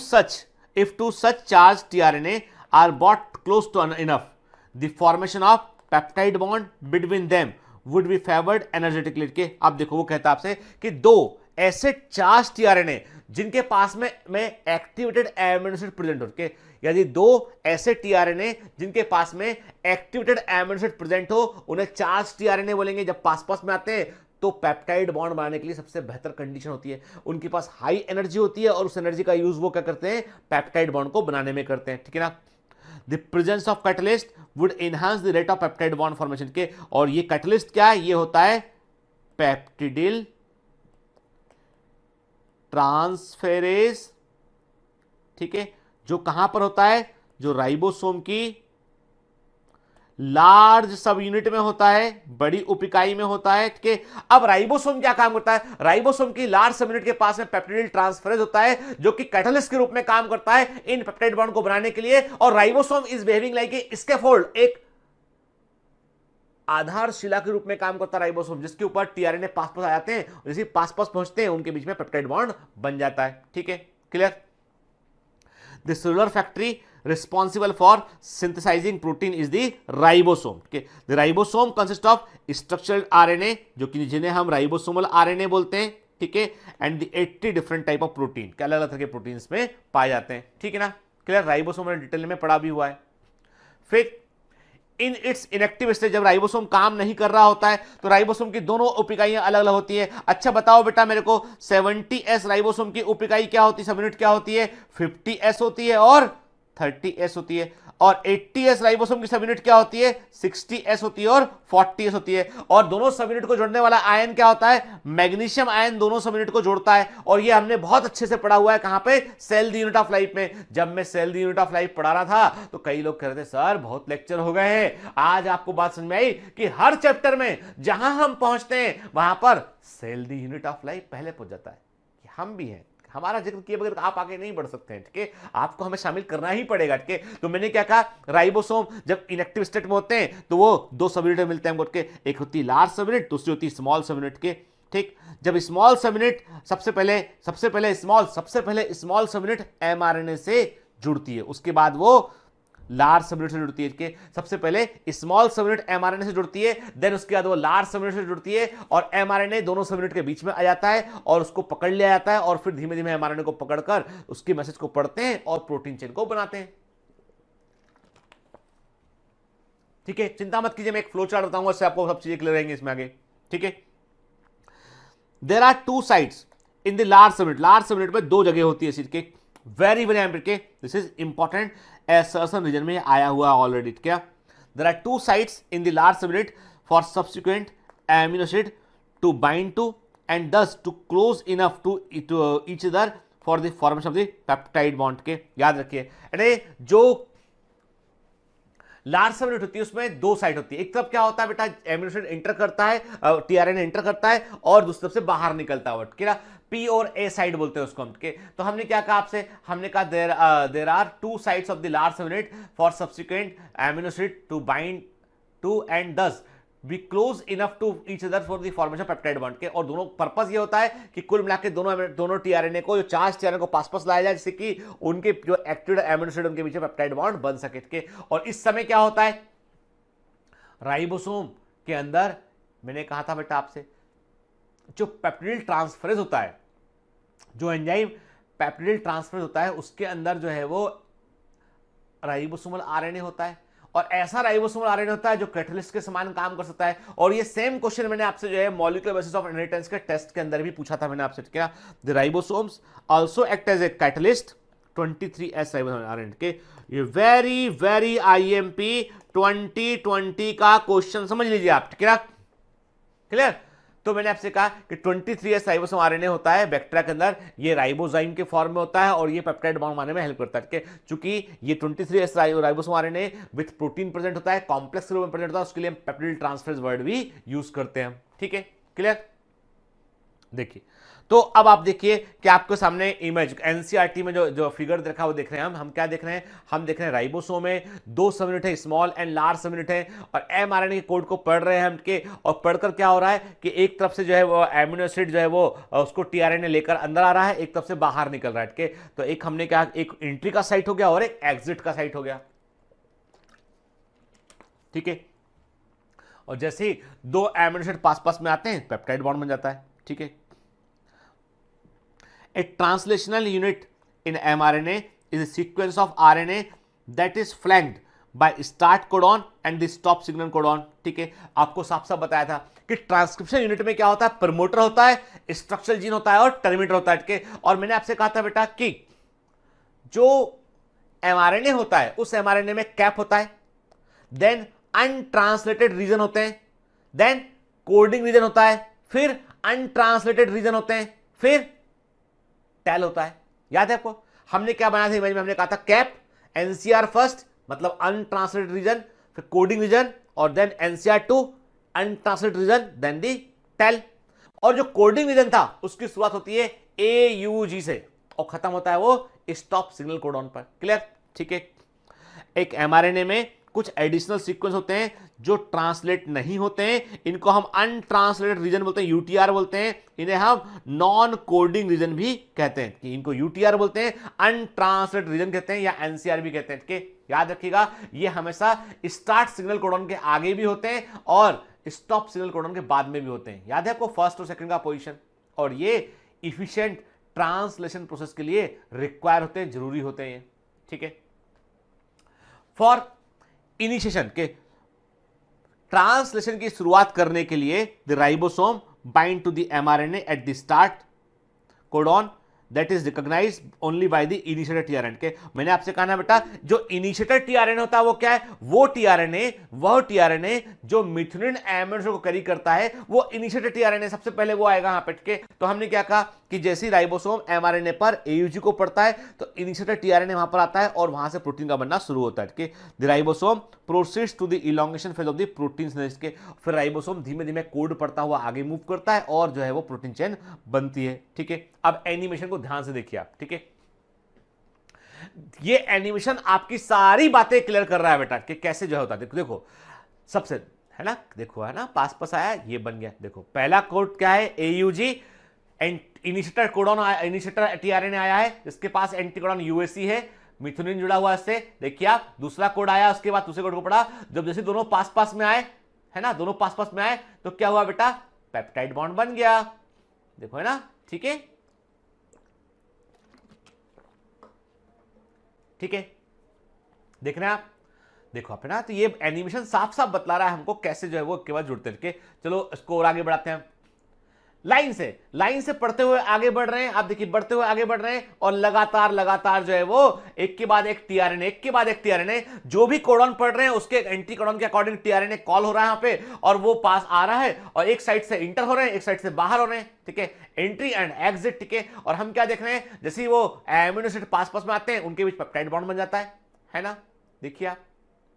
such charge tRNA are brought close to enough, the formation of peptide bond between them would be favoured energetically के। अब देखो वो कहता है आपसे कि दो ऐसे चार्ज टीआरएनए जिनके पास में एक्टिवेटेड एमिनो एसिड प्रेजेंट हो, के यदि दो ऐसे टीआरएनए जिनके पास में एक्टिवेटेड एमिनो एसिड प्रेजेंट हो उन्हें चार्ज टीआरएनए बोलेंगे। जब पास पास में आते हैं तो पेप्टाइड बॉन्ड बनाने के लिए सबसे बेहतर कंडीशन होती है, उनके पास हाई एनर्जी होती है और उस एनर्जी का यूज वो क्या करते हैं? पेप्टाइड बॉन्ड को बनाने में करते हैं, ठीक है ना। The presence of catalyst would enhance the rate of peptide bond formation के, और ये कैटलिस्ट क्या है? ये होता है पेप्टिडिल ट्रांसफेरेज, ठीक है, जो कहां पर होता है? जो राइबोसोम की लार्ज सब यूनिट में होता है, बड़ी उप इकाई में होता है, ठीक है। अब राइबोसोम क्या काम करता है? राइबोसोम की लार्ज सब यूनिट के पास में पेप्टिडिल ट्रांसफेरेज होता है जो कि कैटलिस्ट के रूप में काम करता है इन पेप्टाइड बॉन्ड को बनाने के लिए। और ribosome is behaving like a scaffold, एक आधारशिला के रूप में काम करता है राइबोसोम, जिसके ऊपर टीआरएनए पास पास आ जाते हैं, जैसे पास पास पहुंचते हैं उनके बीच में पेप्टाइड बॉन्ड बन जाता है, ठीक है। Clear? The cellular factory responsible for synthesising protein is the ribosome. The ribosome consist of structural RNA, जो कि जिन्हें हम राइबोसोमल आरएनए बोलते हैं, ठीक है, and the 80 different type of protein, अलग अलग तरह के प्रोटीन में पाए जाते हैं, ठीक है ना। क्लियर? राइबोसोम में डिटेल में पढ़ा भी हुआ है। फिर इन इट्स इनएक्टिव स्टेज, जब राइबोसोम काम नहीं कर रहा होता है तो राइबोसोम की दोनों उप इकाइयां अलग अलग होती है। अच्छा बताओ बेटा मेरे को, 70S राइबोसोम की उप इकाई क्या होती है? सब यूनिट क्या होती है? 50S होती है और 30S होती है। और 80S राइबोसोम की सब यूनिट क्या होती है? 60S होती है और 40S होती है। और दोनों सब यूनिट को जोड़ने वाला आयन क्या होता है? मैग्नीशियम आयन दोनों सब यूनिट को जोड़ता है। और ये हमने बहुत अच्छे से पढ़ा हुआ है, कहां पे? Cell the unit of life में। जब मैं cell the unit of life पढ़ा रहा था तो कई लोग कह रहे थे सर बहुत लेक्चर हो गए हैं। आज आपको बात समझ में आई कि हर चैप्टर में जहां हम पहुंचते हैं वहां पर cell the unit of life पहले पहुंच जाता है कि हम भी हैं, हमारा जिक्र किए बगैर आप आगे नहीं बढ़ सकते हैं, ठीक है। आपको हमें शामिल करना ही पड़ेगा, ठीक है। तो मैंने क्या कहा? राइबोसोम जब इनएक्टिव स्टेट में होते हैं तो वो दो सब यूनिट मिलते हैं हमको, एक होती है लार्ज सब यूनिट, दूसरी होती है स्मॉल सब यूनिट के, ठीक। जब स्मॉल सब यूनिट सबसे पहले स्मॉल सब यूनिट एमआरएनए से जुड़ती है, उसके बाद वो लार्ज सब यूनिट से जुड़ती है, कि सबसे पहले स्मॉल सब यूनिट एमआरएनए से जुड़ती है, देन उसके बाद वो लार्ज सब यूनिट से जुड़ती है और एमआरएनए दोनों सब यूनिट के बीच में आ जाता है और उसको पकड़ लिया जाता है और फिर धीमे धीमे एमआरएनए को पकड़कर उसके मैसेज को पढ़ते हैं और प्रोटीन चेन को बनाते हैं, ठीक है। चिंता मत कीजिए, मैं एक फ्लो चार्ट बताऊंगा, इससे आपको सब चीजें क्लियर रहेंगी इसमें आगे, ठीक है। There are two sides in the large subunit में दो जगह होती है सीट के, वेरी वेरी इंपॉर्टेंट के, this is important assertion reason में आया हुआ ऑलरेडी क्या, there are two sides in the large subunit for subsequent amino acid to bind to and thus to close enough to each other for the formation of the peptide bond के। याद रखिए अरे जो large subunit होती है उसमें दो side होती है, एक तरफ क्या होता है बेटा एमिनो एसिड एंटर करता है, टीआरएनए एंटर करता है और दूसरी तरफ से बाहर निकलता है क्या, पी और ए साइड बोलते हैं उसको हम के। तो हमने क्या कहा आपसे, हमने कहा there are two sides of the large subunit for subsequent amino acid to bind to and thus be close enough to each other for the formation peptide bond के। और दोनों पर्पस ये होता है कि कुल मिला के दोनों टीआरएनए को, जो चार्ज टीआरएनए को पास लाया जाए जिससे कि उनके जो एक्टिव एमिनो एसिड उनके बीच में पेप्टाइड बॉन्ड बन सके के। और इस समय क्या होता है राइबोसोम के अंदर, मैंने कहा था बेटा आपसे, जो पेप्टिडिल ट्रांसफरेज होता है, जो एंजाइम पेप्टिडिल ट्रांसफरेज होता है उसके अंदर जो है वो राइबोसोमल आरएनए होता है। और ऐसा राइबोसोमल आरएनए होता है जो कैटलिस्ट के समान काम कर सकता है। और ये सेम क्वेश्चन मैंने आपसे जो है मॉलिक्यूलर बेसिस ऑफ इनहेरिटेंस के टेस्ट के अंदर भी पूछा था मैंने आपसे क्या, the ribosomes also act as a catalyst 23S ribosomal RNA के। ये वेरी वेरी आईएमपी 2020 का क्वेश्चन समझ लीजिए आप, क्लियर। तो मैंने आपसे कहा कि 23S राइबोसोम आरएनए होता है बैक्टीरिया के अंदर, ये राइबोजाइम के फॉर्म में होता है और ये पेप्टाइड बॉन्ड बनाने में हेल्प करता है। चूंकि ये 23S ribosome RNA with protein present होता है, कॉम्प्लेक्स रूप में प्रेजेंट होता है, उसके लिए हम पेप्टिडिल ट्रांसफरेज वर्ड भी यूज करते हैं। ठीक है, क्लियर। देखिए तो अब आप देखिए कि आपके सामने इमेज एनसीईआरटी में जो फिगर देखा वो देख रहे हैं हम क्या देख रहे हैं, हम देख रहे हैं राइबोसोम में दो सबयूनिट है, स्मॉल एंड लार्ज सबयूनिट है, और एमआरएनए के कोड को पढ़ रहे हैं हम के। और पढ़कर क्या हो रहा है कि एक तरफ से जो है वो एमिनो एसिड जो है वो उसको टीआरएनए लेकर अंदर आ रहा है, एक तरफ से बाहर निकल रहा है। तो एक हमने क्या, एक एंट्री का साइट हो गया और एक एग्जिट का साइट हो गया। ठीक है, और जैसे ही दो एमिनो एसिड पास में आते हैं पेप्टाइड बॉन्ड बन जाता है। ठीक है, a translational unit in mRNA is a sequence of RNA that is flanked by start codon and the stop signal codon। ठीक है, आपको साफ साफ बताया था कि ट्रांसक्रिप्शन यूनिट में क्या होता है, प्रमोटर होता है, स्ट्रक्चरल जीन होता है और टर्मिनेटर होता है। और मैंने आपसे कहा था बेटा कि जो एमआरएनए होता है उस एमआरएनए में कैप होता है, देन अनट्रांसलेटेड रीजन होते हैं, देन कोडिंग रीजन होता है, फिर अनट्रांसलेटेड रीजन होते हैं, फिर टेल होता है। याद है आपको हमने क्या बनाया था इमेज में, हमने कहा था कैप, एनसीआर फर्स्ट मतलब अनट्रांसलेटेड रीजन, फिर कोडिंग रीजन, और then NCR two untranslated region, then the tail. और जो कोडिंग रीजन था उसकी शुरुआत होती है AUG से और खत्म होता है वो स्टॉप सिग्नल कोडॉन पर। क्लियर। ठीक है, एक एमआरएनए में कुछ एडिशनल सीक्वेंस होते हैं जो ट्रांसलेट नहीं होते हैं, इनको हम अनट्रांसलेटेड रीजन बोलते हैं, यूटीआर बोलते हैं। इन्हें हम नॉन कोडिंग रीजन भी कहते हैं, कि इनको यूटीआर बोलते हैं, अनट्रांसलेटेड रीजन कहते हैं या एनसीआर भी कहते हैं। कि याद रखिएगा ये हमेशा स्टार्ट सिग्नल कोडॉन के आगे भी होते हैं और स्टॉप सिग्नल कोडॉन के बाद में भी होते हैं। याद है आपको फर्स्ट और सेकंड का पोजीशन। और ये इफिशिएंट ट्रांसलेशन प्रोसेस के लिए रिक्वायर होते हैं, जरूरी होते हैं। ठीक है, फॉर इनिशिएशन के ट्रांसलेशन की शुरुआत करने के लिए the ribosome bind to the mRNA at the start codon that is recognised only by the initiator tRNA के। मैंने आपसे कहा ना बेटा जो इनिशिएटर टीआरएनए होता है वो क्या है, वो टीआरएनए जो मिथुनिन एमिनो एसिड को कैरी करता है वो इनिशिएटर टीआरएनए सबसे पहले वो आएगा यहां पे के। तो हमने क्या कहा कि जैसे ही राइबोसोम एमआरएनए पर AUG को पढ़ता है तो इनिशिएटर टीआरएनए वहां पर आता है और वहां से प्रोटीन का बनना शुरू होता है। The ribosome proceeds to the elongation phase of the protein synthesis के। फिर राइबोसोम धीमे धीमे कोड पढ़ता हुआ आगे मूव करता है और जो है वो प्रोटीन चेन बनती है। ठीक है, अब एनिमेशन को ध्यान से देखिए आप। ठीक है, ये एनिमेशन आपकी सारी बातें क्लियर कर रहा है बेटा कि कैसे जो होता है। देखो सबसे है ना, देखो है ना, पास आया ये बन गया। देखो पहला कोड क्या है, AUG and initiator codon, initiator tRNA आया है जिसके पास एंटीकोडॉन UAC है, मिथुनिन जुड़ा हुआ इससे। देखिए आप दूसरा कोड आया, उसके बाद दूसरे कोड को पढ़ा, जब जैसे दोनों पास में आए है ना, दोनों पास में आए तो क्या हुआ बेटा, पेप्टाइड बॉन्ड बन गया। देखो है ना, ठीक है, ठीक है, देख रहे हैं आप, देखो आप है ना। तो ये एनिमेशन साफ साफ बतला रहा है हमको कैसे जो है वो के बाद जुड़ते हैं। चलो इसको और आगे बढ़ाते हैं। लाइन से पढ़ते हुए आगे बढ़ रहे हैं। आप देखिए बढ़ते हुए आगे बढ़ रहे हैं और लगातार लगातार जो है वो एक के बाद एक टीआरएनए, एक के बाद एक टीआरएनए, जो भी कोडॉन पढ़ रहे हैं उसके एंटी कोडॉन के अकॉर्डिंग टीआरएनए कॉल हो रहा है यहां पे, और वो पास आ रहा है, और एक साइड से इंटर हो रहे हैं, एक साइड से बाहर हो रहे हैं, ठीक है, एंट्री एंड एग्जिट, ठीक है। और हम क्या देख रहे हैं, जैसे ही वो एमिनो एसिड पास पास में आते हैं उनके बीच पेप्टाइड बॉन्ड बन जाता है ना। देखिए आप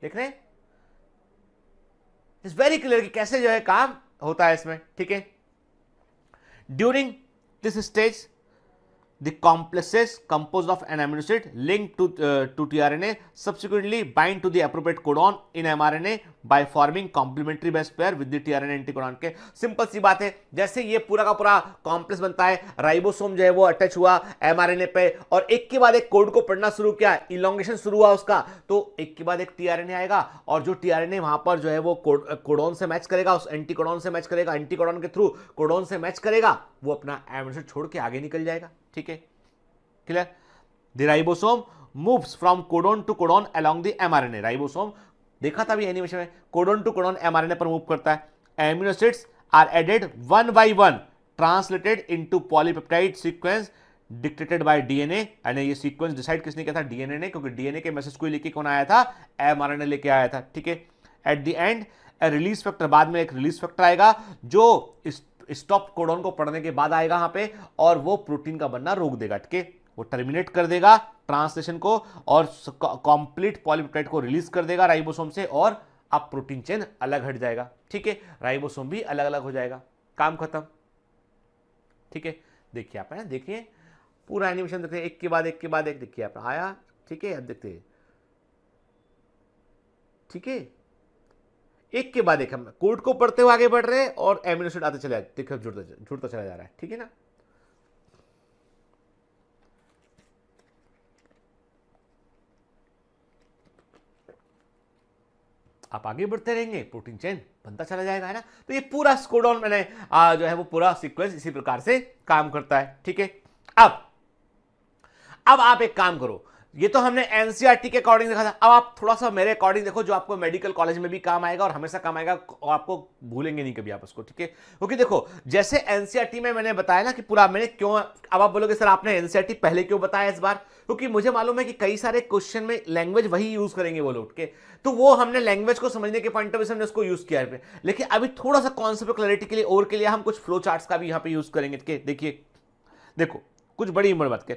देख रहे हैं, इट्स वेरी क्लियर कि कैसे जो है काम होता है इसमें, ठीक है। During this stage the complexes composed of an amino acid linked to tRNA subsequently bind to the appropriate codon in mRNA by forming complementary base pair with the tRNA anticodon के। सिंपल सी बात है, जैसे ये पूरा का पूरा complex बनता है, राइबोसोम जो है वो अटैच हुआ एमआरएनए पे और एक के बाद एक कोड को पढ़ना शुरू किया, इलॉन्गेशन शुरू हुआ उसका, तो एक के बाद एक टीआरएनए आएगा और जो टीआरएनए वहां पर जो है वो कोडोन से मैच करेगा, उस एंटीकोडॉन से मैच करेगा, एंटीकोडॉन के थ्रू कोडोन से मैच करेगा, वो अपना एमिनो एसिड छोड़ के आगे निकल जाएगा, ठीक है, clear. The ribosome moves from codon to codon along the mRNA. Ribosome देखा था भी एनिमेशन में, कोडोन टू कोडोन एमआरएनए पर मूव करता है। Amino acids are added one by one, translated into polypeptide sequence dictated by DNA. And ये sequence decide किसने किया था, डीएनए ने, क्योंकि डीएनए के मैसेज को लेके कौन आया था, एमआरएनए लेके आया था, ठीक है। At the end release factor, बाद में एक रिलीज फैक्टर आएगा जो स्टॉप कोडोन को पढ़ने के बाद आएगा यहां पे, और वो प्रोटीन का बनना रोक देगा, ठीक है, वो टर्मिनेट कर देगा ट्रांसलेशन को और कंप्लीट पॉलीपेप्टाइड को रिलीज कर देगा राइबोसोम से, और अब प्रोटीन चेन अलग हट जाएगा, ठीक है, राइबोसोम भी अलग अलग हो जाएगा, काम खत्म, ठीक है। देखिए आप, है देखिए पूरा एनिमेशन देखते हैं, एक के बाद एक के बाद एक, देखिए आप आया, ठीक है, अब देखते हैं, ठीक है, एक के बाद एक हम कोड को पढ़ते हुए आगे बढ़ रहे हैं और एमिनो एसिड आते चले, देखो जुड़ता चला जा रहा है, ठीक है ना। आप आगे बढ़ते रहेंगे, प्रोटीन चेन बनता चला जाएगा, है ना। तो ये पूरा कोडॉन मैंने जो है वो पूरा सीक्वेंस इसी प्रकार से काम करता है, ठीक है। अब आप एक काम करो, ये तो हमने एनसीईआरटी के अकॉर्डिंग देखा था, अब आप थोड़ा सा मेरे अकॉर्डिंग देखो जो आपको मेडिकल कॉलेज में भी काम आएगा और हमेशा काम आएगा, और आपको भूलेंगे नहीं कभी आप उसको, ठीक है। क्योंकि देखो जैसे एनसीईआरटी में मैंने बताया ना कि पूरा मैंने क्यों, अब आप बोलोगे सर आपने एनसीईआरटी पहले क्यों बताया इस बार, क्योंकि मुझे मालूम है कि कई सारे क्वेश्चन में लैंग्वेज वही यूज करेंगे वो लोग के, तो वो हमने लैंग्वेज को समझने के पॉइंट ऑफ व्यू से हमने उसको यूज किया है। लेकिन अभी थोड़ा सा कॉन्सेप्ट क्लैरिटी के लिए और के लिए हम कुछ फ्लो चार्ट्स का भी यहाँ पे यूज करेंगे, देखिए देखो कुछ बड़ी इंपॉर्टेंट बात के,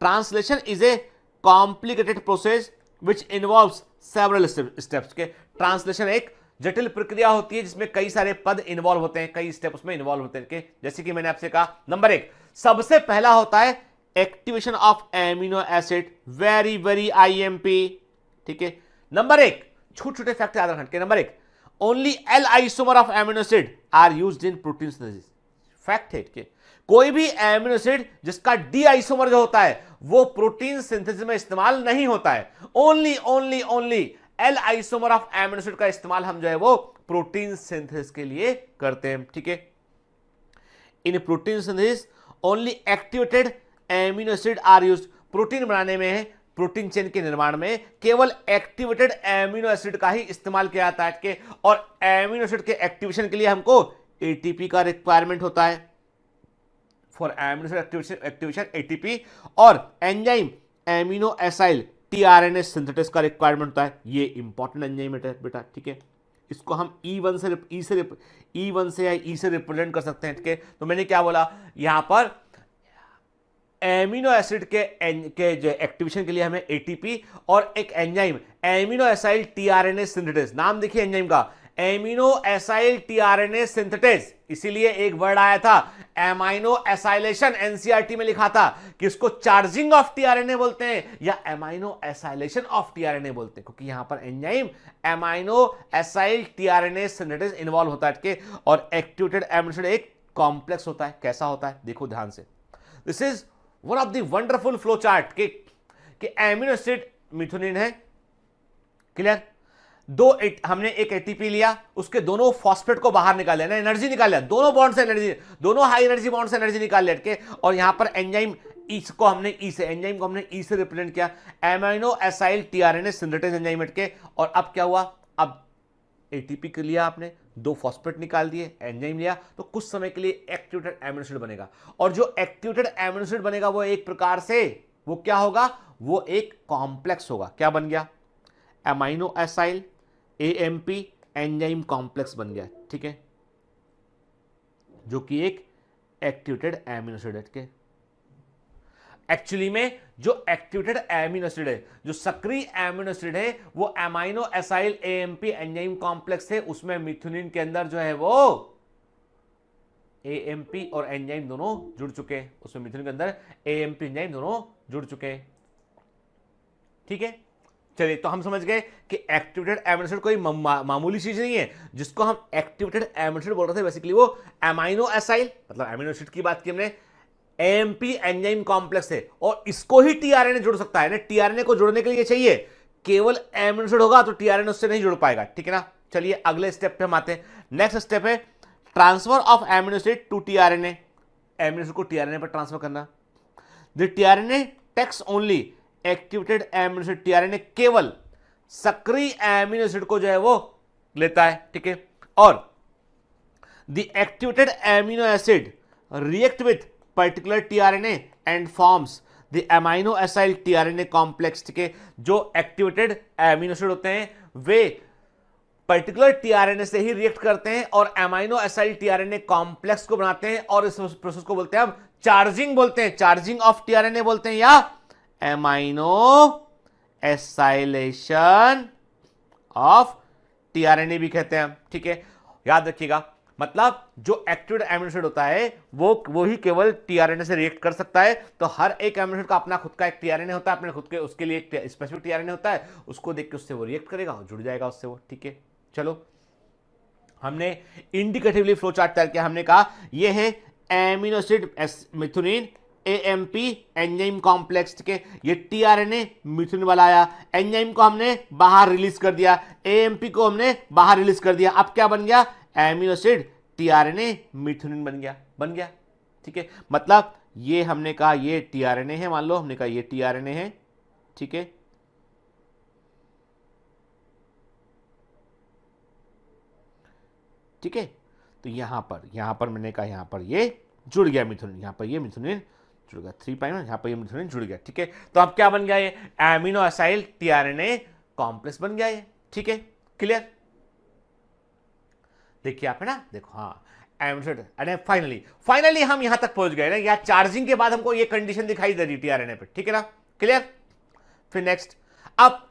translation is a complicated process which involves several steps के। ट्रांसलेशन एक जटिल प्रक्रिया होती है जिसमें कई सारे पद इन्वॉल्व होते हैं, कई स्टेप उसमें इन्वॉल्व होते हैं, जैसे कि मैंने आपसे कहा, नंबर एक सबसे पहला होता है activation of amino acid, very very IMP, ठीक है। नंबर एक, छोटे छोटे फैक्ट याद रखना, नंबर एक, only L isomer of amino acid are used in protein synthesis, fact है के, कोई भी एमिनो एसिड जिसका डी आइसोमर जो होता है वो प्रोटीन सिंथेसिस में इस्तेमाल नहीं होता है, only only only L isomer of amino acid का इस्तेमाल हम जो है वो प्रोटीन सिंथेसिस के लिए करते हैं, ठीक है। In protein synthesis only activated amino acid are used, protein बनाने में, प्रोटीन चेन के निर्माण में केवल एक्टिवेटेड एमिनो एसिड का ही इस्तेमाल किया जाता है के, और एमिनो एसिड के एक्टिवेशन के लिए हमको एटीपी का रिक्वायरमेंट होता है, for amino acid activation ATP, और enzyme aminoacyl tRNA synthesis का रिक्वायरमेंट होता है, ये इंपॉर्टेंट एंजाइम है बेटा, ठीक है। इसको हम E1 से या E से रिप्रेजेंट कर सकते हैं, ठीक है। तो मैंने क्या बोला, यहां पर एमिनो एसिड के जो एक्टिवेशन के लिए हमें एटीपी और एक enzyme aminoacyl tRNA synthesis, नाम देखिए एंजाइम का, एमिनो एसाइल टीआरएनए सिंथेसिस, इसीलिए एक वर्ड आया था एमाइनो एसाइलेशन, एनसीईआरटी में लिखा था कि इसको चार्जिंग ऑफ टीआरएनए बोलते हैं या एमाइनो एसाइलेशन ऑफ टीआरएनए बोलते हैं, क्योंकि यहां पर enzyme amino acyl tRNA synthesis involve होता है, और एक्टिवेटेड एमिनो एसिड एक कॉम्प्लेक्स होता है, कैसा होता है देखो ध्यान से, this is one of the wonderful flow chart कि एमिनो एसिड मिथुनिन है, क्लियर, हमने एक एटीपी लिया, उसके दोनों फॉस्फेट को बाहर निकाल लिया, एनर्जी निकाल लिया, दोनों बॉन्ड से एनर्जी, दोनों हाई एनर्जी बॉन्ड से एनर्जी निकाल लिया, और यहां पर एंजाइम एंजाइम को हमने ई से रिप्रेजेंट किया, amino acyl tRNA synthesis enzyme के, और अब क्या हुआ, अब एटीपी के लिया आपने, 2 फॉस्फेट निकाल दिए, एंजाइम लिया, तो कुछ समय के लिए एक्टिवेटेड एमिनो एसिड बनेगा। और जो एक्टिवेटेड एमिनो एसिड बनेगा वो एक प्रकार से वो क्या होगा, वो एक कॉम्प्लेक्स होगा। क्या बन गया, amino acyl AMP enzyme complex बन गया, ठीक है, जो कि एक एक्टिवेटेड एमिनो एसिड है। एक्चुअली में जो एक्टिवेटेड एमिनो एसिड है, जो सक्रिय एमिनो एसिड है, वो amino acyl AMP enzyme complex है, उसमें मिथुनिन के अंदर जो है वो एएमपी और एंजाइम दोनों जुड़ चुके हैं, उसमें मिथुनिन के अंदर एएमपी एंजाइम दोनों जुड़ चुके हैं, ठीक है। चलिए, तो हम समझ गए कि एक्टिवेटेड एमिनो एसिड कोई मामूली चीज नहीं है। जिसको हम एक्टिवेटेड एमिनो एसिड बोल रहे थे बेसिकली वो एमाइनो एसाइल, मतलब एमिनो एसिड की बात की हमने, एएमपी एंजाइम कॉम्प्लेक्स है, और इसको ही टीआरएनए जुड़ सकता है ना। टीआरएनए को जोड़ने के लिए चाहिए केवल एमिनो एसिड होगा, तो टीआरएनए उससे नहीं जुड़ पाएगा, ठीक है ना। चलिए अगले स्टेप पे हम आते हैं। नेक्स्ट स्टेप है transfer of amino acid to tRNA, amino acid को टीआरएनए पर ट्रांसफर करना। The tRNA takes only activated amino acid, tRNA केवल सक्रिय एमिनो एसिड को जो है वो लेता है, ठीक है। और the activated amino acid react with particular tRNA and forms the amino acyl tRNA complex, ठीक है। जो एक्टिवेटेड एमिनो एसिड होते हैं वे पर्टिकुलर टीआरएनए से ही रिएक्ट करते हैं और एमाइनो एसाइल टीआरएनए कॉम्प्लेक्स को बनाते हैं, और इस प्रोसेस को बोलते हैं हम चार्जिंग बोलते हैं, चार्जिंग ऑफ टीआरएनए बोलते हैं, या एमाइनो एसाइलेशन ऑफ टीआरएनए भी कहते हैं हम, ठीक है। याद रखिएगा, मतलब जो एक्टिवेटेड एमिनो एसिड होता है वो ही केवल टीआरएनए से रिएक्ट कर सकता है। तो हर एक एमिनो एसिड का अपना खुद का एक टीआरएनए होता है, अपने खुद के उसके लिए एक स्पेसिफिक टीआरएनए होता है, उसको देख के उससे वो रिएक्ट करेगा और जुड़ जाएगा उससे वो, ठीक है। चलो, हमने इंडिकेटिवली फ्लो चार्ट तैयार किया। हमने कहा ये है amino acid मिथुनिन AMP enzyme complex, ठीक है। ये टीआरएनए मिथुनिन वाला आया, एंजाइम को हमने बाहर रिलीज कर दिया, एएमपी को हमने बाहर रिलीज कर दिया। अब क्या बन गया, एमिनो एसिड टीआरएनए मिथुनिन बन गया, ठीक है। मतलब ये हमने कहा ये टीआरएनए है, मान लो हमने कहा ये टीआरएनए है, ठीक है। ठीक है, तो यहां पर मैंने कहा यहां पर ये जुड़ गया मिथुनिन, यहां पर ये मिथुनिन जुड़ गया 3 प्राइम, यहां पर ये मिथुनिन जुड़ गया, ठीक है। तो अब क्या बन गया, ये एमिनो एसाइल टीआरएनए कॉम्प्लेक्स बन गया ये, ठीक है। क्लियर, देखिए आप है ना, देखो हाँ एमिनो फाइनली हम यहां तक पहुंच गए ना, या चार्जिंग के बाद हमको ये कंडीशन दिखाई दे रही टीआरएनए पे, ठीक है ना। क्लियर, फिर नेक्स्ट, अब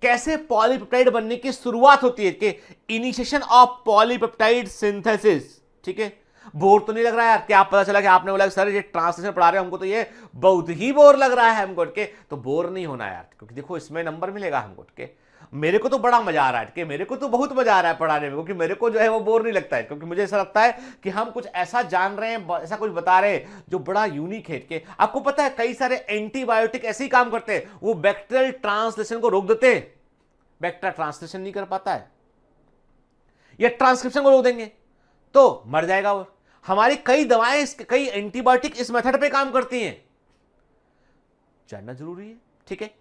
कैसे पॉलीपेप्टाइड बनने की शुरुआत होती है, कि इनिशिएशन ऑफ पॉलीपेप्टाइड सिंथेसिस, ठीक है। बोर तो नहीं लग रहा है यार, क्या पता चला कि आपने बोला कि सर ये ट्रांसलेशन पढ़ा रहे हो हमको तो ये बहुत ही बोर लग रहा है हमको, के तो बोर नहीं होना यार, क्योंकि देखो इसमें नंबर मिलेगा हमको, के मेरे को तो बड़ा मजा आ रहा है, कि मेरे को तो बहुत मजा आ रहा है पढ़ाने में, क्योंकि मेरे को जो है वो बोर नहीं लगता है, क्योंकि मुझे ऐसा लगता है कि हम कुछ ऐसा जान रहे हैं, ऐसा कुछ बता रहे हैं जो बड़ा यूनिक है। कि आपको पता है कई सारे एंटीबायोटिक ऐसे ही काम करते हैं, वो बैक्टीरियल ट्रांसलेशन को रोक देते हैं, बैक्टीरिया ट्रांसलेशन नहीं कर पाता है, या ट्रांसक्रिप्शन को रोक देंगे तो मर जाएगा वो। हमारी कई दवाएं, कई एंटीबायोटिक इस मेथड पे काम करती हैं, जानना जरूरी है, ठीक है।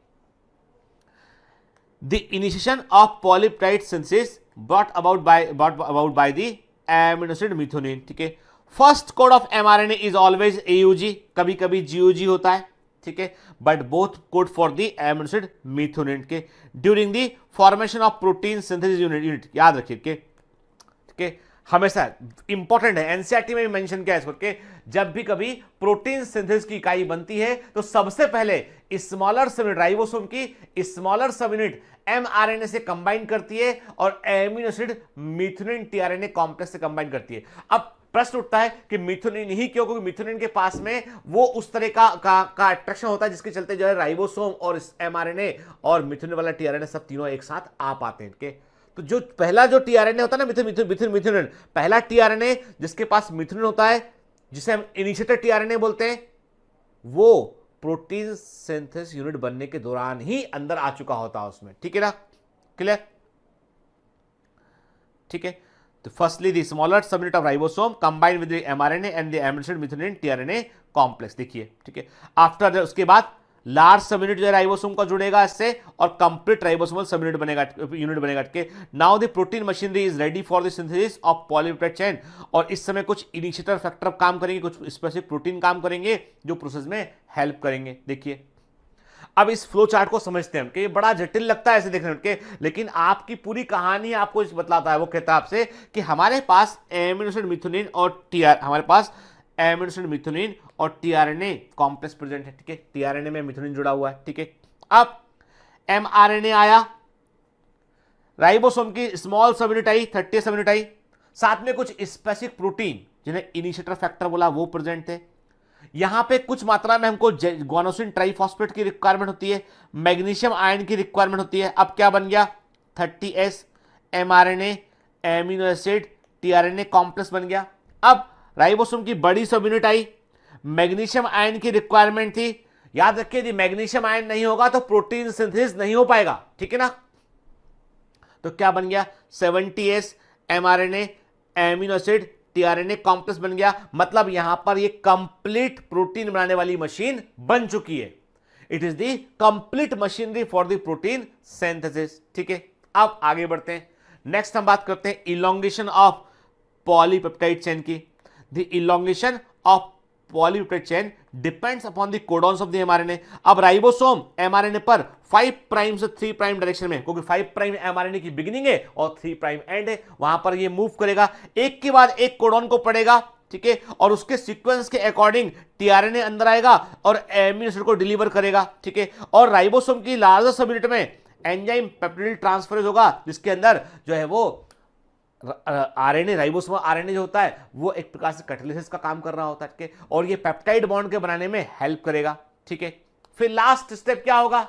The initiation of polypeptide synthesis brought about by the amino acid methionine, ठीक है। First code of mRNA is always AUG, कभी कभी GUG होता है, ठीक है, but both code for the amino acid methionine के during the formation of protein synthesis unit, याद रखिए, ठीक है, हमेशा इंपॉर्टेंट है, एनसीईआरटी में भी मेंशन किया है इसको, कि जब भी कभी प्रोटीन सिंथेसिस की इकाई बनती है तो सबसे पहले स्मॉलर सब यूनिट, राइबोसोम की स्मॉलर सब यूनिट एमआरएनए से कंबाइन करती है और एमिनो एसिड मिथुनिन टीआरएनए कॉम्प्लेक्स से कंबाइन करती है। अब प्रश्न उठता है कि मिथुनिन ही क्यों, क्योंकि मिथुनिन के पास में वो उस तरह का अट्रैक्शन होता है जिसके चलते जो है राइबोसोम और एमआरएनए और मिथुनिन वाला टीआरएनए सब तीनों एक साथ आ पाते हैं इनके। तो जो पहला जो टीआरएनए होता है ना मिथुनिन, पहला टीआरएनए जिसके पास मिथुनिन होता है, जिसे हम इनिशिएटर टीआरएनए बोलते हैं, वो प्रोटीन सिंथेसिस यूनिट बनने के दौरान ही अंदर आ चुका होता है उसमें, ठीक है ना। क्लियर, ठीक है। तो firstly the smaller subunit of ribosome combined with the mRNA and the amino acid मिथुनिन tRNA complex, देखिए, ठीक है। आफ्टर उसके बाद लार्ज सब यूनिट जो है राइबोसोम का जुड़ेगा इससे और कंप्लीट राइबोसोमल सब यूनिट बनेगा, यूनिट बनेगा के। Now the protein machinery is ready for the synthesis of polypeptide chain, और इस समय कुछ इनिशिएटर फैक्टर काम करेंगे, कुछ स्पेसिफिक प्रोटीन काम करेंगे जो प्रोसेस में हेल्प करेंगे। देखिए अब इस फ्लो चार्ट को समझते हैं कि ये बड़ा जटिल लगता है ऐसे देखने के, लेकिन आपकी पूरी कहानी आपको इस बतलाता है। वो कहता है आपसे कि हमारे पास एमिनो एसिड मिथुनिन और टीआर, हमारे पास एमिनो एसिड मिथुनिन और टीआरएनए कॉम्प्लेक्स प्रेजेंट है, ठीक है। टीआरएनए में मिथुनिन जुड़ा हुआ है, ठीक है। अब एमआरएनए आया, राइबोसोम की स्मॉल सब यूनिट आई, 30 सब यूनिट आई, साथ में कुछ स्पेसिफिक प्रोटीन जिन्हें इनिशिएटर फैक्टर बोला वो प्रेजेंट थे। यहां पे कुछ मात्रा में हमको गुआनोसिन ट्राइफॉस्फेट की रिक्वायरमेंट होती है, मैग्नीशियम आयन की रिक्वायरमेंट होती है। अब क्या बन गया, 30S mRNA amino acid tRNA complex बन गया। अब राइबोसोम की बड़ी सब यूनिट आई, मैग्नीशियम आयन की रिक्वायरमेंट थी। याद रखिए यदि मैग्नीशियम आयन नहीं होगा तो प्रोटीन सिंथेसिस नहीं हो पाएगा, ठीक है ना। तो क्या बन गया, 70S mRNA amino acid tRNA complex बन गया। मतलब यहां पर ये कंप्लीट प्रोटीन बनाने वाली मशीन बन चुकी है। It is the complete machinery for the protein synthesis, ठीक है। अब आगे बढ़ते हैं, नेक्स्ट हम बात करते हैं इलोंगेशन ऑफ पॉलीपेप्टाइड चेन की। The elongation of polypeptide chain depends upon the codons of the mRNA. अब राइबोसोम एमआरएनए पर 5 प्राइम से 3 प्राइम डायरेक्शन में, क्योंकि 5 प्राइम एमआरएनए की बिगिनिंग है और 3 प्राइम एंड है, वहां पर ये मूव करेगा, एक के बाद एक कोडॉन को पढ़ेगा, ठीक है। और उसके सीक्वेंस के अकॉर्डिंग टीआरएनए अंदर आएगा और एमिनो एसिड को डिलीवर करेगा, ठीक है। और राइबोसोम की लार्जर सब यूनिट में एंजाइम पेप्टिडाइल ट्रांसफरेज होगा, जिसके अंदर जो है वो आरएनए, राइबोसोम आरएनए जो होता है वो एक प्रकार से कैटालिसिस का काम कर रहा होता है, ठीक है। और ये पेप्टाइड बॉन्ड के बनाने में हेल्प करेगा, ठीक है। फिर लास्ट स्टेप क्या होगा,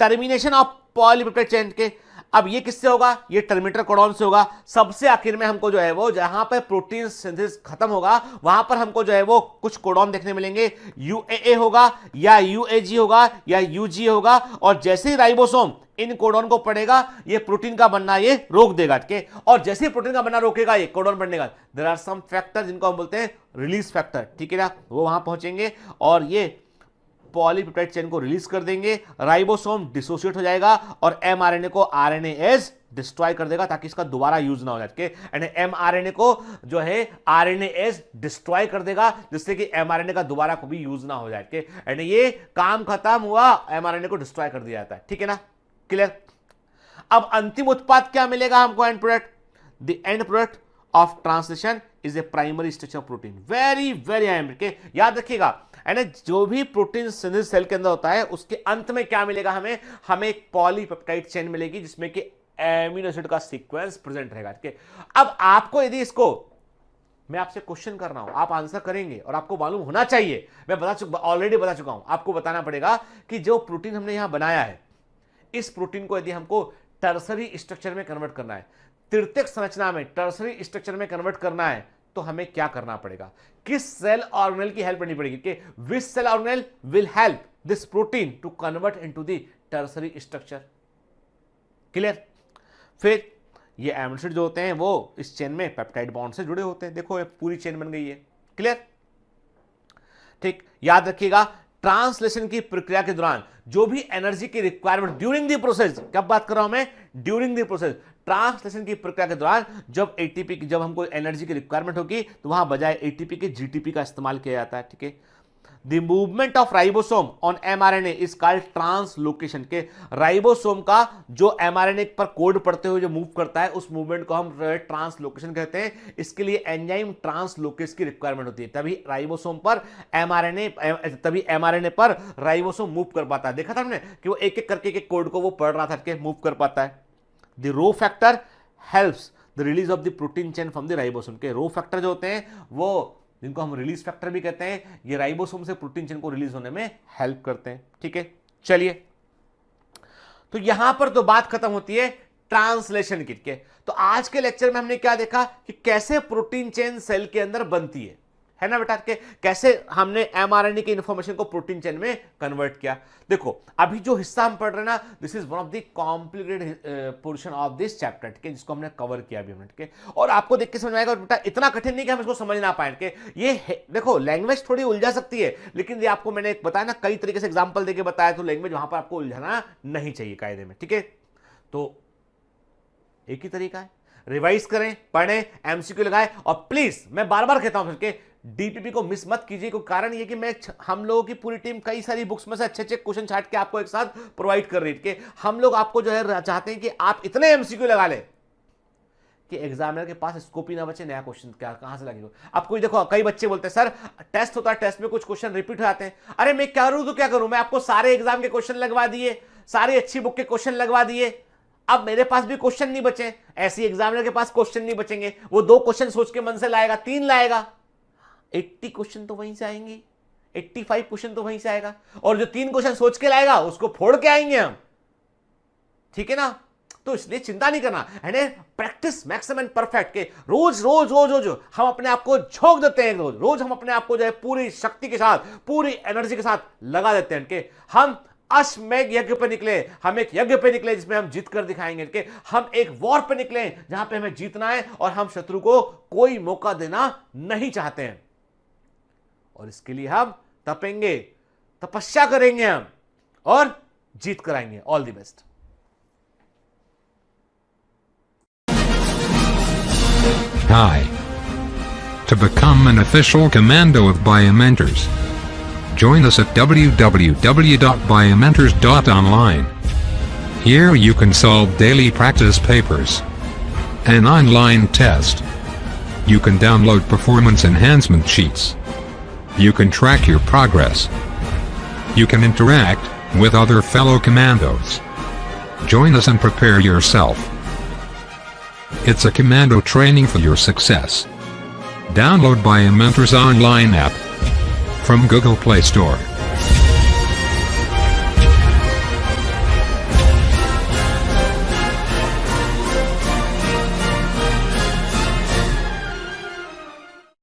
टर्मिनेशन ऑफ पॉलीपेप्टाइड चेन के। अब ये किससे होगा, ये टर्मिनेटर कोडॉन से होगा। सबसे आखिर में हमको जो है वो जहां पर प्रोटीन सिंथेसिस खत्म होगा वहां पर हमको जो है वो कुछ कोडॉन देखने मिलेंगे, यूएए होगा या यूएजी होगा या यूजी होगा। और जैसे ही राइबोसोम इन कोडॉन को पढ़ेगा ये प्रोटीन का बनना ये रोक देगा, ठीक है। और जैसे ही प्रोटीन का बनना रोकेगा ये कोडॉन बनने का, देयर आर सम फैक्टर जिनको हम बोलते हैं रिलीज फैक्टर, ठीक है ना, वो वहां पहुंचेंगे और ये पॉलीपेप्टाइड चेन को रिलीज कर देंगे। राइबोसोम डिसोसिएट हो जाएगा और एमआरएनए को आरएनएएस डिस्ट्रॉय कर देगा ताकि इसका दोबारा यूज ना हो जाए। एंड एमआरएनए को जो है आरएनएएस डिस्ट्रॉय कर देगा जिससे कि एमआरएनए का दोबारा कभी यूज ना हो जाए। एंड ये काम खत्म हुआ, एमआरएनए को डिस्ट्रॉय कर दिया जाता है, ठीक है ना, क्लियर। अब अंतिम उत्पाद क्या मिलेगा हमको, and product. The end product of translation is a primary structure of protein. Very very important, याद रखिएगा। एंड जो भी प्रोटीन सिंथेसिस सेल के अंदर होता है उसके अंत में क्या मिलेगा हमें एक पॉलीपेप्टाइड चेन मिलेगी जिसमें कि एमिनो एसिड का सीक्वेंस प्रेजेंट रहेगा, ठीक है। अब आपको यदि इसको मैं आपसे क्वेश्चन कर रहा हूं, आप आंसर करेंगे और आपको मालूम होना चाहिए, मैं ऑलरेडी बता चुका हूं, आपको बताना पड़ेगा कि जो प्रोटीन हमने यहां बनाया है इस प्रोटीन को यदि हमको टर्सरी स्ट्रक्चर में कन्वर्ट करना है, तृतीयक संरचना में टर्सरी स्ट्रक्चर में कन्वर्ट करना है, तो हमें क्या करना पड़ेगा, किस सेल ऑर्गेनेल की हेल्प लेनी पड़ेगी, कि which cell organelle will help this protein to convert into the tertiary structure, clear. फिर ये एमिनो एसिड जो होते हैं वो इस चेन में पेप्टाइड बॉन्ड से जुड़े होते हैं, देखो ये पूरी चेन बन गई है, क्लियर, ठीक। याद रखिएगा ट्रांसलेशन की प्रक्रिया के दौरान जो भी एनर्जी की रिक्वायरमेंट ड्यूरिंग द प्रोसेस, कब बात कर रहा हूं मैं, ड्यूरिंग द प्रोसेस, ट्रांसलेशन की प्रक्रिया के दौरान जब एटीपी की, जब हमको एनर्जी की रिक्वायरमेंट होगी तो वहां बजाय एटीपी के जीटीपी का इस्तेमाल किया जाता है, ठीक है। The movement of ribosome on mRNA is called translocation, के राइबोसोम का जो एमआरएनए पर कोड पढ़ते हुए जो मूव करता है उस मूवमेंट को हम ट्रांसलोकेशन कहते हैं। इसके लिए एंजाइम ट्रांसलोकेस की रिक्वायरमेंट होती है, तभी राइबोसोम पर एमआरएनए पर राइबोसोम मूव कर पाता है। देखा था हमने कि वो एक एक करके एक कोड को वो पढ़ रहा था कि मूव कर पाता है। The rho factor helps the release of the protein chain from the ribosome, के रो फैक्टर जो होते हैं वो जिनको हम रिलीज फैक्टर भी कहते हैं, ये राइबोसोम से प्रोटीन चेन को रिलीज होने में हेल्प करते हैं, ठीक है। चलिए, तो यहां पर तो बात खत्म होती है ट्रांसलेशन की। तो आज के लेक्चर में हमने क्या देखा कि कैसे प्रोटीन चेन सेल के अंदर बनती है है ना बेटा, के कैसे हमने mRNA की इंफॉर्मेशन को प्रोटीन चेन में कन्वर्ट किया। देखो अभी जो हिस्सा हम पढ़ रहे हैं ना, this is one of the complicated portion of this chapter, ठीक है, जिसको हमने कवर किया अभी हमने, ठीक है। और आपको देख के समझ में आएगा बेटा इतना कठिन नहीं कि हम इसको समझ ना पाए, ठीक है। ये देखो लैंग्वेज थोड़ी उलझा सकती है, लेकिन ये आपको मैंने बताया ना कई तरीके से एग्जाम्पल देके बताया, तो लैंग्वेज वहां पर आपको उलझाना नहीं चाहिए कायदे में, ठीक है। तो एक ही तरीका है, रिवाइज करें, पढ़ें, एमसीक्यू लगाएं, और प्लीज मैं बार बार कहता हूं फिर डीपीपी को मिस मत कीजिए, क्योंकि कारण ये कि मैं हम लोगों की पूरी टीम कई सारी बुक्स में से अच्छे अच्छे क्वेश्चन छाट के आपको एक साथ प्रोवाइड कर रही है। हम लोग आपको जो है चाहते हैं कि आप इतने एमसीक्यू लगा ले कि एग्जामिनर के पास स्कोप ही ना बचे नया क्वेश्चन क्या कहां से लगेगा। आपको देखो कई बच्चे बोलते हैं सर टेस्ट होता है, टेस्ट में कुछ क्वेश्चन रिपीट हो जाते हैं। अरे मैं क्या करूं तो क्या करूं, मैं आपको सारे एग्जाम के क्वेश्चन लगवा दिए, सारी अच्छी बुक के क्वेश्चन लगवा दिए, अब मेरे पास भी क्वेश्चन नहीं बचे। ऐसी एग्जामिनर के पास क्वेश्चन नहीं बचेंगे, वो 2 क्वेश्चन सोच के मन से लाएगा, 3 लाएगा, 80 क्वेश्चन तो वहीं से आएंगे, 85 क्वेश्चन तो वहीं से आएगा, और जो 3 क्वेश्चन सोच के लाएगा उसको फोड़ के आएंगे हम, ठीक है ना। तो इसलिए चिंता नहीं करना, है प्रैक्टिस मैक्सिमम एंड परफेक्ट के रोज रोज रोज रोज हम अपने आप को झोंक देते हैं, रोज रोज हम अपने आप को जो है पूरी शक्ति के साथ, पूरी एनर्जी के साथ लगा देते हैं कि हम अश्वमेध यज्ञ पे निकले, हम एक यज्ञ पे निकले जिसमें हम जीत कर दिखाएंगे, कि हम एक वॉर पे निकले जहां पे हमें जीतना है और हम शत्रु को कोई मौका देना नहीं चाहते हैं, और इसके लिए हम तपेंगे, तपस्या करेंगे हम और जीत कराएंगे। All the best. Hi. To become an official commando of Biomentors, join us at www.biomentors.online. Here you can solve daily practice papers, an online test. You can download performance enhancement sheets. You can track your progress. You can interact with other fellow commandos. Join us and prepare yourself. It's a commando training for your success. Download Biomentors online app from Google Play Store.